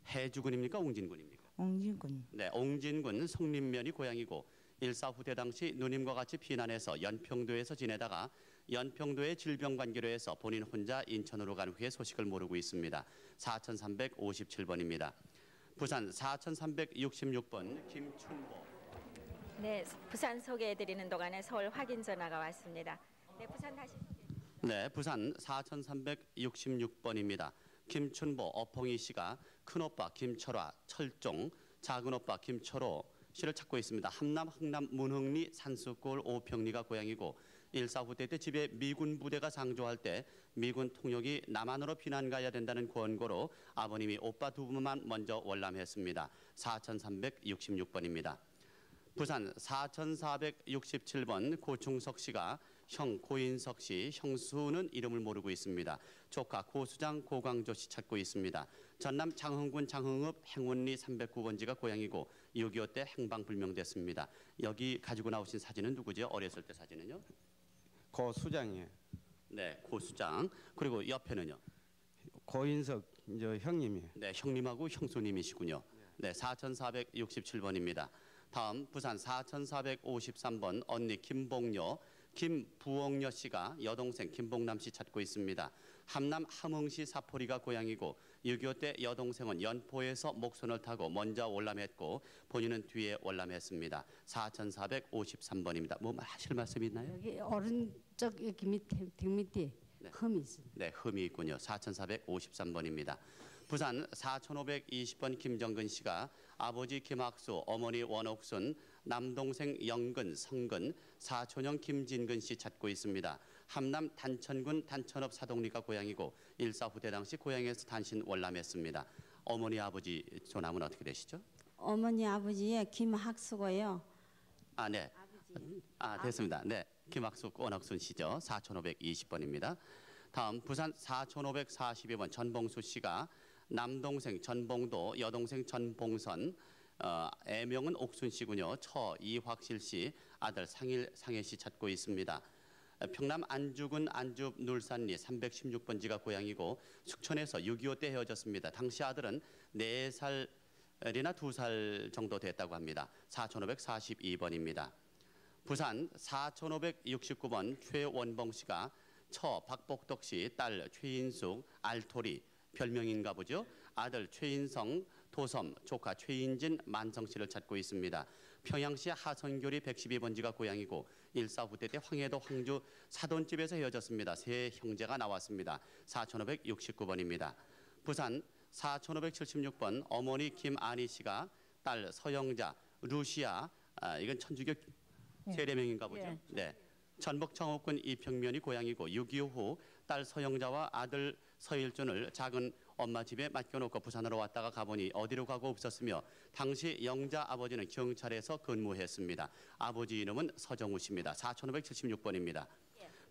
해주군입니까? 옹진군입니까? 옹진군. 네, 옹진군 성림면이 고향이고 일사 후대 당시 누님과 같이 피난해서 연평도에서 지내다가 연평도의 질병 관계로 해서 본인 혼자 인천으로 간 후에 소식을 모르고 있습니다. 4357번입니다. 부산 4366번 김춘보. 네, 부산 소개해드리는 동안에 서울 확인 전화가 왔습니다. 네, 부산 다시. 네, 부산 4366번입니다. 김춘보, 어펑이 씨가 큰오빠 김철화, 철종, 작은오빠 김철호 씨를 찾고 있습니다. 함남, 흥남, 문흥리, 산수골, 오평리가 고향이고 일사 후대 때 집에 미군 부대가 상조할 때 미군 통역이 남한으로 피난 가야 된다는 권고로 아버님이 오빠 두 분만 먼저 월남했습니다. 4366번입니다. 부산 4467번 고충석 씨가 형 고인석 씨, 형수는 이름을 모르고 있습니다. 조카 고수장 고광조 씨 찾고 있습니다. 전남 장흥군 장흥읍 행운리 309번지가 고향이고 6.25 때 행방불명됐습니다. 여기 가지고 나오신 사진은 누구죠? 어렸을 때 사진은요? 고수장이에요. 네, 고수장. 그리고 옆에는요? 고인석 저 형님이에요. 네, 형님하고 형수님이시군요. 네, 4467번입니다. 다음 부산 4453번 언니 김봉녀, 김부옥녀 씨가 여동생 김봉남 씨 찾고 있습니다. 함남 함흥시 사포리가 고향이고 6.25 때 여동생은 연포에서 목선을 타고 먼저 월남했고 본인은 뒤에 월남했습니다. 4453번입니다. 뭐 하실 말씀이 있나요? 여기 오른쪽 여기 밑에 등 밑에 흠이 있습니다. 네, 흠이 있군요. 4453번입니다. 부산 4520번 김정근 씨가 아버지 김학수, 어머니 원옥순, 남동생 영근, 성근, 사촌형 김진근 씨 찾고 있습니다. 함남 단천군 단천읍 사동리가 고향이고 일사 후대 당시 고향에서 단신 월남했습니다. 어머니 아버지 조남은 어떻게 되시죠? 어머니 아버지의 김학수고요. 아, 네. 됐습니다. 네, 김학수 원옥순 씨죠. 4520번입니다. 다음 부산 4542번 전봉수 씨가 남동생 전봉도, 여동생 전봉선, 애명은 옥순 씨군요. 처 이확실 씨, 아들 상해 씨 찾고 있습니다. 평남 안주군 안주 눌산리 316번지가 고향이고 숙천에서 6.25 때 헤어졌습니다. 당시 아들은 4살이나 2살 정도 됐다고 합니다. 4542번입니다. 부산 4569번 최원봉 씨가 처 박복덕 씨, 딸 최인숙, 알토리 별명인가 보죠. 아들 최인성, 도섬, 조카 최인진, 만성 씨를 찾고 있습니다. 평양시 하선교리 112번지가 고향이고 일사 후대 때 황해도 황주 사돈집에서 헤어졌습니다. 세 형제가 나왔습니다. 4569번입니다. 부산 4576번 어머니 김아니 씨가 딸 서영자, 루시아, 이건 천주교 세례명인가 보죠. 네. 전북 청옥군 이평면이 고향이고 6.25 후 딸 서영자와 아들 서일준을 작은 엄마 집에 맡겨놓고 부산으로 왔다가 가보니 어디로 가고 없었으며 당시 영자 아버지는 경찰에서 근무했습니다. 아버지 이름은 서정우 씨입니다. 4576번입니다.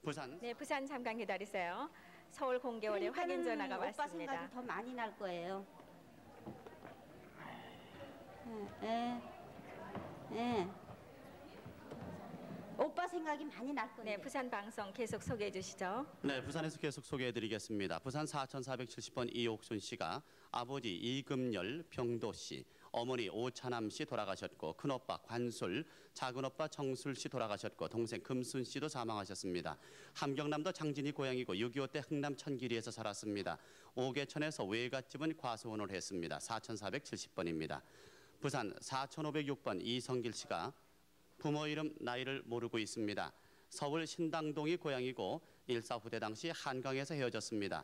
부산. 네, 부산 잠깐 기다리세요. 서울 공개원에 확인 전화가 오빠 왔습니다. 생각이 더 많이 날 거예요. 오빠 생각이 많이 날 건데. 네, 부산 방송 계속 소개해 주시죠. 네, 부산에서 계속 소개해드리겠습니다. 부산 4470번 이옥순 씨가 아버지 이금열 병도 씨, 어머니 오차남 씨 돌아가셨고 큰오빠 관술, 작은오빠 정술 씨 돌아가셨고 동생 금순 씨도 사망하셨습니다. 함경남도 장진이 고향이고 6.25 때 흥남 천길이에서 살았습니다. 오개천에서 외갓집은 과수원을 했습니다. 4470번입니다. 부산 4506번 이성길 씨가 부모 이름 나이를 모르고 있습니다. 서울 신당동이 고향이고 일사 후대 당시 한강에서 헤어졌습니다.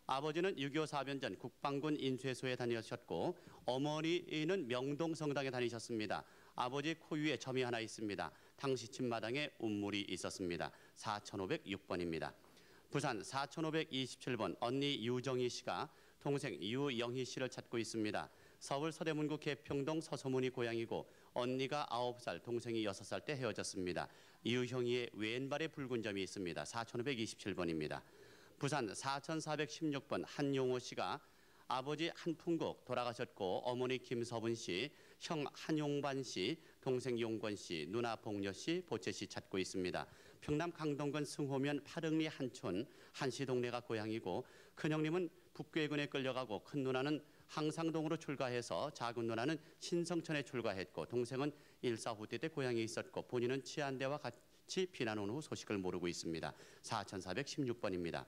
아버지는 6.25 사변 전 국방군 인쇄소에 다니셨고 어머니는 명동 성당에 다니셨습니다. 아버지 코 위에 점이 하나 있습니다. 당시 집마당에 운물이 있었습니다. 4506번입니다. 부산 4527번 언니 유정희 씨가 동생 유영희 씨를 찾고 있습니다. 서울 서대문구 개평동 서소문이 고향이고 언니가 9살, 동생이 6살 때 헤어졌습니다. 유형이의 왼발에 붉은 점이 있습니다. 4127번입니다. 부산 4416번 한용호 씨가 아버지 한풍국 돌아가셨고 어머니 김서분 씨, 형 한용반 씨, 동생 용권 씨, 누나 봉녀 씨, 보채 씨 찾고 있습니다. 평남 강동군 승호면 파릉리 한촌 한시동네가 고향이고 큰형님은 북괴군에 끌려가고 큰 누나는 항상동으로 출가해서 작은 누나는 신성천에 출가했고 동생은 일사후퇴 때 고향에 있었고 본인은 치안대와 같이 피난 온 후 소식을 모르고 있습니다. 4416번입니다.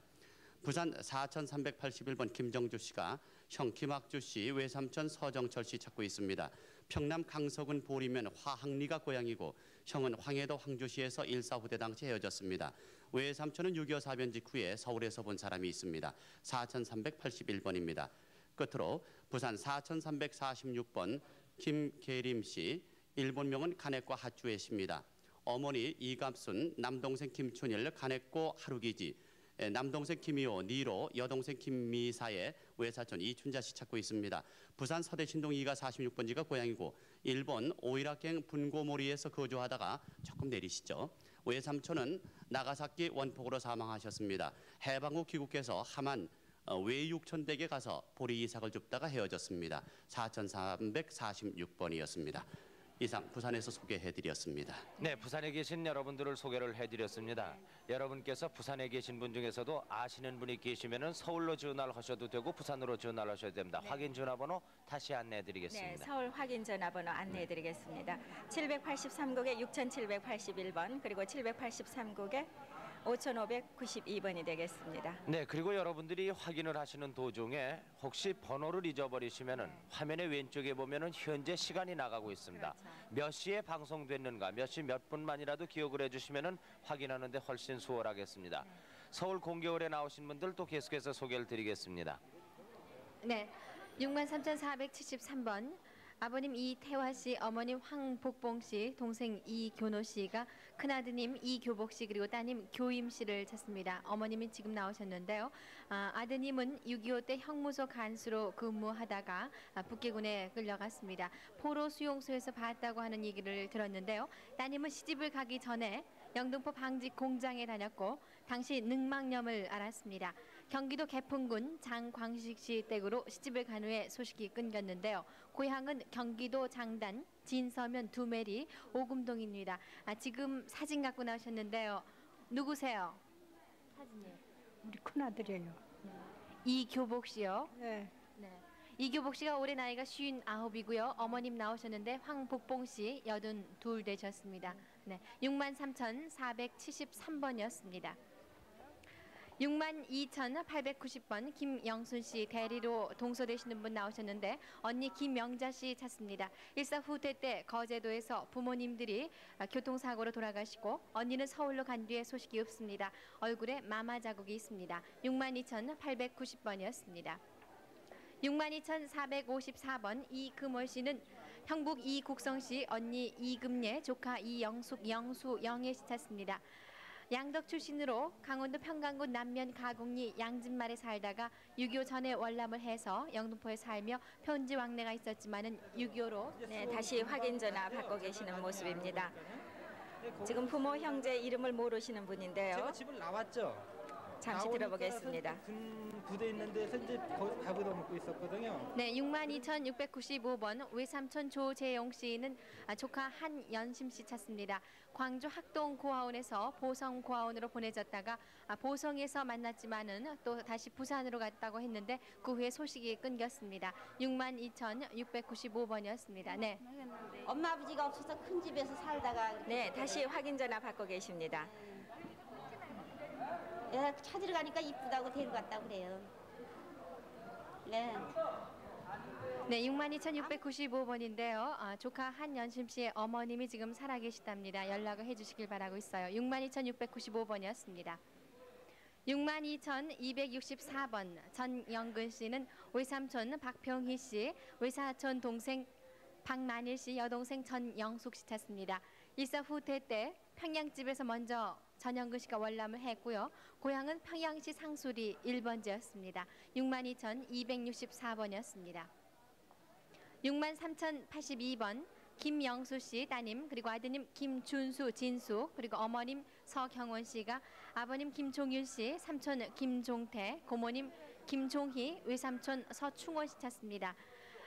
부산 4381번 김정주 씨가 형 김학주 씨, 외삼촌 서정철 씨 찾고 있습니다. 평남 강서군 보리면 화항리가 고향이고 형은 황해도 황주시에서 일사후대 당시 헤어졌습니다. 외삼촌은 6.25 사변 직후에 서울에서 본 사람이 있습니다. 4381번입니다. 끝으로 부산 4346번 김계림 씨, 일본명은 가네코 하주에 씨입니다. 어머니 이갑순, 남동생 김춘일, 가네코 하루기지, 남동생 김희호, 니로, 여동생 김미사의 외사촌 이춘자 씨 찾고 있습니다. 부산 서대신동 2가 46번지가 고향이고 일본 오이라갱 분고모리에서 거주하다가 조금 내리시죠. 외삼촌은 나가사키 원폭으로 사망하셨습니다. 해방 후 귀국해서 함안 외육촌댁에 가서 보리 이삭을 줍다가 헤어졌습니다. 4346번이었습니다. 이상 부산에서 소개해드렸습니다. 네, 부산에 계신 여러분들을 소개를 해드렸습니다. 여러분께서 부산에 계신 분 중에서도 아시는 분이 계시면은 서울로 전화를 하셔도 되고 부산으로 전화를 하셔도 됩니다. 확인 전화번호 다시 안내해드리겠습니다. 네, 서울 확인 전화번호 안내해드리겠습니다. 783국에 6781번 그리고 783국에 5592번이 되겠습니다. 네, 그리고 여러분들이 확인을 하시는 도중에 혹시 번호를 잊어버리시면은 화면의 왼쪽에 보면은 현재 시간이 나가고 있습니다. 그렇죠. 몇 시에 방송됐는가, 몇 시 몇 분만이라도 기억을 해주시면은 확인하는데 훨씬 수월하겠습니다. 서울 공개홀에 나오신 분들 또 계속해서 소개를 드리겠습니다. 네, 63,473번. 아버님 이태화 씨, 어머님 황복봉 씨, 동생 이교노 씨가 큰아드님 이교복 씨 그리고 따님 교임 씨를 찾습니다. 어머님이 지금 나오셨는데요. 아드님은 6.25 때 형무소 간수로 근무하다가 북계군에 끌려갔습니다. 포로 수용소에서 봤다고 하는 얘기를 들었는데요. 따님은 시집을 가기 전에 영등포 방직 공장에 다녔고 당시 능망염을 앓았습니다. 경기도 개풍군 장광식 씨 댁으로 시집을 간 후에 소식이 끊겼는데요. 고향은 경기도 장단 진서면 두메리 오금동입니다. 지금 사진 갖고 나오셨는데요. 누구세요? 사진이요. 우리 큰아들이에요. 이교복 씨요. 네. 이교복 씨가 올해 나이가 59이고요. 어머님 나오셨는데 황복봉 씨 82 되셨습니다. 네, 63,473번이었습니다. 62,890번 김영순 씨 대리로 동서되시는 분 나오셨는데 언니 김명자 씨 찾습니다. 일사후퇴 때 거제도에서 부모님들이 교통사고로 돌아가시고 언니는 서울로 간 뒤에 소식이 없습니다. 얼굴에 마마 자국이 있습니다. 62,890번이었습니다. 62,454번 이금월 씨는 형북 이국성 씨, 언니 이금예, 조카 이영숙, 영수, 영애 씨 찾습니다. 양덕 출신으로 강원도 평강군 남면 가곡리 양진말에 살다가 6.25 전에 월남을 해서 영등포에 살며 편지 왕래가 있었지만은 6.25로 네, 다시 확인 전화 받고 계시는 모습입니다. 지금 부모 형제 이름을 모르시는 분인데요. 제가 집을 나왔죠. 잠시 들어보겠습니다. 군 부대 있는 데서 이제 거기 밥을 먹고 있었거든요. 네, 62,695번 외삼촌 조재용 씨는 조카 한연심 씨 찾습니다. 광주 학동 고아원에서 보성 고아원으로 보내졌다가 보성에서 만났지만은 또 다시 부산으로 갔다고 했는데 그 후에 소식이 끊겼습니다. 62,695번이었습니다. 네. 엄마 아버지가 없어서 큰 집에서 살다가 네, 다시 확인 전화 받고 계십니다. 야, 찾으러 가니까 이쁘다고 데려갔다고 그래요. 네. 네, 62,695번인데요. 조카 한연심 씨의 어머님이 지금 살아계시답니다. 연락을 해주시길 바라고 있어요. 62,695번이었습니다. 62,264번 전영근 씨는 외삼촌 박평희 씨, 외사촌 동생 박만일 씨, 여동생 전영숙 씨 찾습니다. 일사후퇴 때 평양집에서 먼저 전영근 씨가 월남을 했고요. 고향은 평양시 상수리 1번지였습니다. 62,264번이었습니다. 63,082번 김영수 씨 따님 그리고 아드님 김준수 진숙 그리고 어머님 서경원 씨가 아버님 김종윤 씨, 삼촌 김종태, 고모님 김종희, 외삼촌 서충원 씨 찾습니다.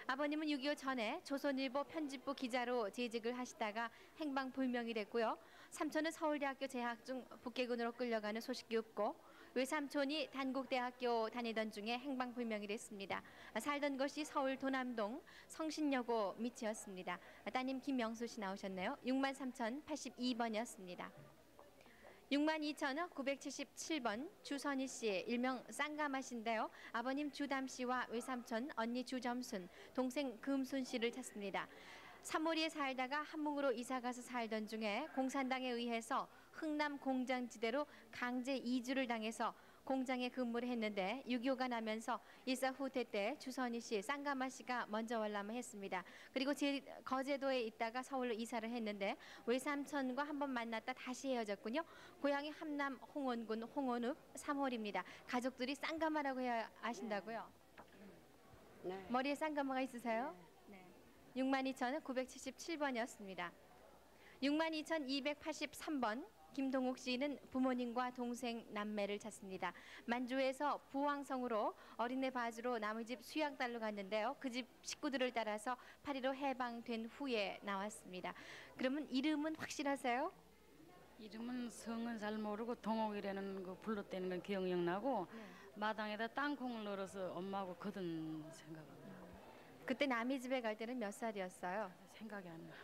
아버님은 6.25 전에 조선일보 편집부 기자로 재직을 하시다가 행방불명이 됐고요. 삼촌은 서울대학교 재학 중 북계군으로 끌려가는 소식이 없고 외삼촌이 단국대학교 다니던 중에 행방불명이 됐습니다. 살던 곳이 서울 도남동 성신여고 밑이었습니다. 따님 김명수 씨 나오셨네요. 63,082번이었습니다. 62,977번 주선희 씨, 일명 쌍가마 씨인데요. 아버님 주담 씨와 외삼촌 언니 주점순, 동생 금순 씨를 찾습니다. 사모리에 살다가 함흥으로 이사가서 살던 중에 공산당에 의해서 흥남 공장지대로 강제 이주를 당해서 공장에 근무를 했는데 6.25가 나면서 일사후퇴 때 주선희 씨, 쌍가마 씨가 먼저 월남을 했습니다. 그리고 거제도에 있다가 서울로 이사를 했는데 외삼촌과 한번 만났다 다시 헤어졌군요. 고향이 함남 홍원군 홍원읍 삼홀입니다. 가족들이 쌍가마라고 해야 아신다고요? 네. 머리에 쌍가마가 있으세요? 네. 62,977번이었습니다. 62,283번 김동욱 씨는 부모님과 동생 남매를 찾습니다. 만주에서 부왕성으로 어린애 봐주러 남의 집 수양딸로 갔는데요. 그 집 식구들을 따라서 파리로 해방된 후에 나왔습니다. 그러면 이름은 확실하세요? 이름은 성은 잘 모르고 동옥이라는 거 불렀다는 건 기억이 나고 마당에다 땅콩을 널어서 엄마하고 거둔 생각합니다. 그때 남의 집에 갈 때는 몇 살이었어요? 생각이 안 나.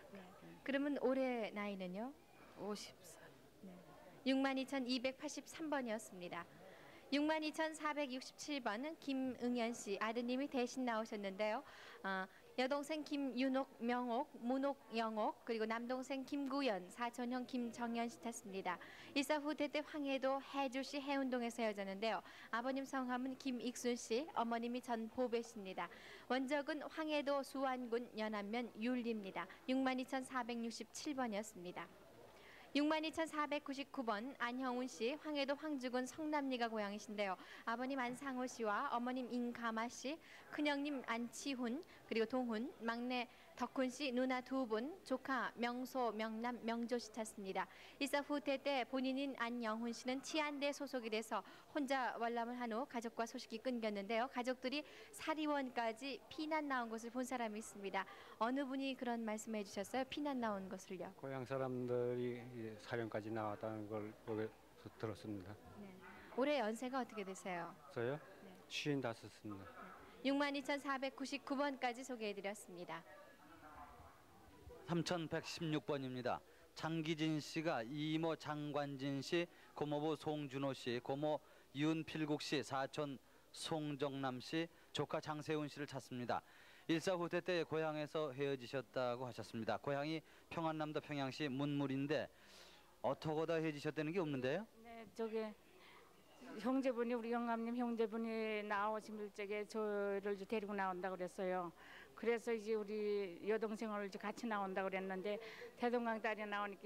그러면 올해 나이는요? 50살. 62,283번이었습니다. 62,467번 김응연 씨, 아드님이 대신 나오셨는데요. 여동생 김윤옥, 명옥, 문옥, 영옥, 그리고 남동생 김구연, 사촌형 김정연 씨 탔습니다. 일사후퇴 때 황해도 해주시 해운동에서 헤어졌는데요. 아버님 성함은 김익순 씨, 어머님이 전보배 씨입니다. 원적은 황해도 수안군 연안면 율리입니다. 62,467번이었습니다. 62,499번 안형훈 씨, 황해도 황주군 성남리가 고향이신데요. 아버님 안상호 씨와 어머님 인가마 씨, 큰형님 안치훈, 그리고 동훈, 막내 덕훈 씨, 누나 두 분, 조카 명소, 명남, 명조 씨 찾습니다. 일사후퇴 때 본인인 안영훈 씨는 치안대 소속이 돼서 혼자 월남을 한 후 가족과 소식이 끊겼는데요. 가족들이 사리원까지 피난 나온 것을 본 사람이 있습니다. 어느 분이 그런 말씀해 주셨어요? 피난 나온 것을요? 고향 사람들이 이제 사령까지 나왔다는 걸 여기서 들었습니다. 네. 올해 연세가 어떻게 되세요? 저요? 55입니다. 62,499번까지 소개해드렸습니다. 3116번입니다. 장기진 씨가 이모 장관진 씨, 고모부 송준호 씨, 고모 윤필국 씨, 사촌 송정남 씨, 조카 장세훈 씨를 찾습니다. 일사후퇴 때 고향에서 헤어지셨다고 하셨습니다. 고향이 평안남도 평양시 문물인데 어떻게 헤어지셨다는 게 없는데요? 네, 저게 형제분이 우리 영감님 형제분이 나오신 적에 저를 데리고 나온다고 그랬어요. 그래서 이제 우리 여동생을 이제 같이 나온다고 그랬는데 대동강 딸이 나오니까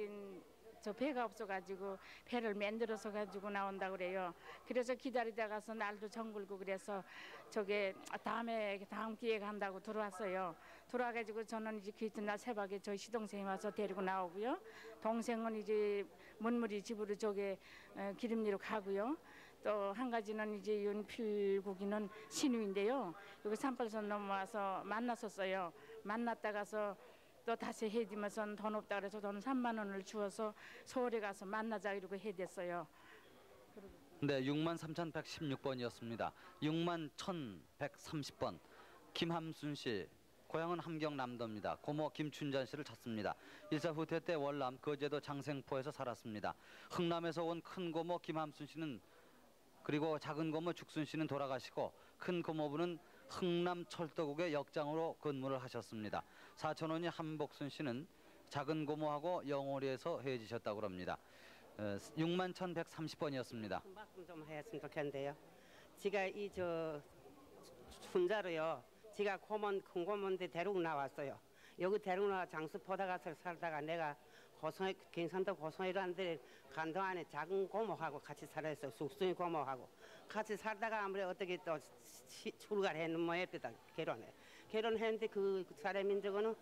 저 배가 없어가지고 배를 만들어서 가지고 나온다고 그래요. 그래서 기다리다가서 날도 정글고 그래서 저게 다음 기회가 한다고 들어왔어요. 들어와가지고 저는 이제 그 이튿날 새벽에 저희 시동생이 와서 데리고 나오고요. 동생은 이제 문무리 집으로 저게 기름리로 가고요. 또 한 가지는 이제 윤필국이는 신우인데요. 여기 산발선 넘어와서 만났었어요. 만났다가서 또 다시 헤어지면서 돈 없다 그래서 돈 3만 원을 주어서 서울에 가서 만나자 이러고 헤어졌어요. 네, 63,116번이었습니다. 61,130번 김함순 씨, 고향은 함경남도입니다. 고모 김춘전 씨를 찾습니다. 일사후퇴 때 월남 거제도 장생포에서 살았습니다. 흥남에서 온 큰 고모 김함순 씨는 그리고 작은 고모 죽순 씨는 돌아가시고 큰 고모부는 흥남 철도국의 역장으로 근무를 하셨습니다. 사촌언니 한복순 씨는 작은 고모하고 영월에서 헤어지셨다고 합니다. 61,130번이었습니다. 말씀 좀 했으면 좋겠는데요. 제가 혼자로요. 제가 큰 고모인데 데리고 나왔어요. 여기 데리고 나와 장수 보다가서 살다가 내가 경상도 고성이라는데 간도 안에 작은 고모하고 같이 살았어요. 숙순이 고모하고 같이 살다가 아무래도 어떻게 또 출가를 했는 모양입니다. 결혼했는데 그 사람인 적은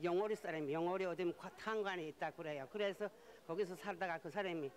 영월이 사람이 영월이 어디 탄관에 있다 그래요. 그래서 거기서 살다가 그 사람이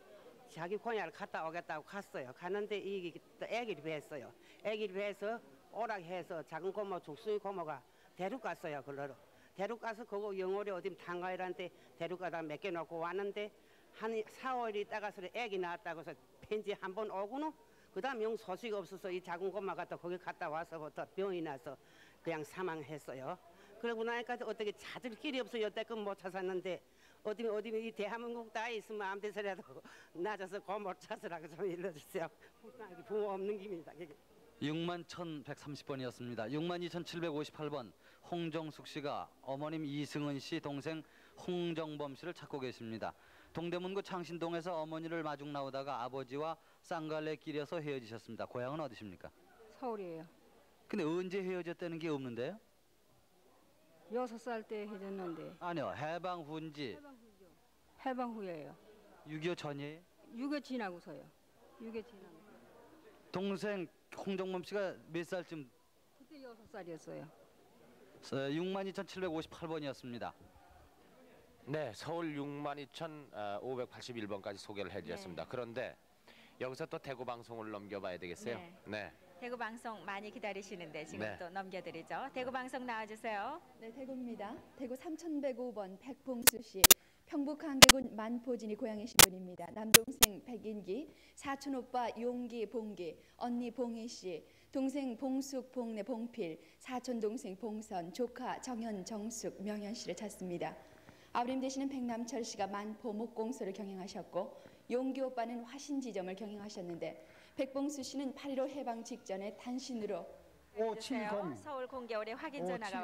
자기 고향을 갔다 오겠다고 갔어요. 갔는데 이 애기를 뵀어요. 애기를 뵈서 오라고 해서 작은 고모 죽순이 고모가 데려갔어요. 그걸로 데려가서 그거 영월이 어디 탄관이라는데 데려가다 맡겨놓고 왔는데 한 4월 있다가서 애기 낳았다고 해서 편지 한 번 오고는 그다음 영 소식 없어서 이 작은 꼬마 갔다 거기 갔다 와서부터 병이 나서 그냥 사망했어요. 그러고 나니까 어떻게 찾을 길이 없어 여태껏 못 찾았는데 어디 이 대한민국 다 있으면 아무 데서라도 낮아서 고못 찾으라고 좀 일러주세요. 부모 없는 김이다. 61,130번이었습니다. 62,758번 홍정숙 씨가 어머님 이승은 씨 동생 홍정범 씨를 찾고 계십니다. 동대문구 창신동에서 어머니를 마중 나오다가 아버지와 쌍갈래 길에서 헤어지셨습니다. 고향은 어디십니까? 서울이에요. 근데 언제 헤어졌다는 게 없는데요? 6살 때 헤어졌는데. 아니요, 해방 후인지. 해방 후예요. 6.25 전이에요? 6.25 지나고서요. 6.25 지나고. 동생 홍정범 씨가 몇 살쯤? 그때 6살이었어요. 62,758번이었습니다. 네, 서울 62,581번까지 소개를 해드렸습니다. 네. 그런데 여기서 또 대구 방송을 넘겨봐야 되겠어요. 네. 대구 방송 많이 기다리시는데 지금 네. 또 넘겨드리죠. 대구 방송 나와주세요. 네, 대구입니다. 대구 3105번 백봉수 씨. 평북 강계군 만포진이 고향이신 분입니다. 남동생 백인기, 사촌 오빠 용기 봉기, 언니 봉희 씨, 동생 봉숙 봉래 봉필, 사촌 동생 봉선, 조카 정현 정숙 명현 씨를 찾습니다. 아버님 되시는 백남철 씨가 만포 목공소를 경영하셨고 용기 오빠는 화신지점을 경영하셨는데 백봉수 씨는 8.15 해방 직전에 단신으로 서울 공개월에 확인 전화가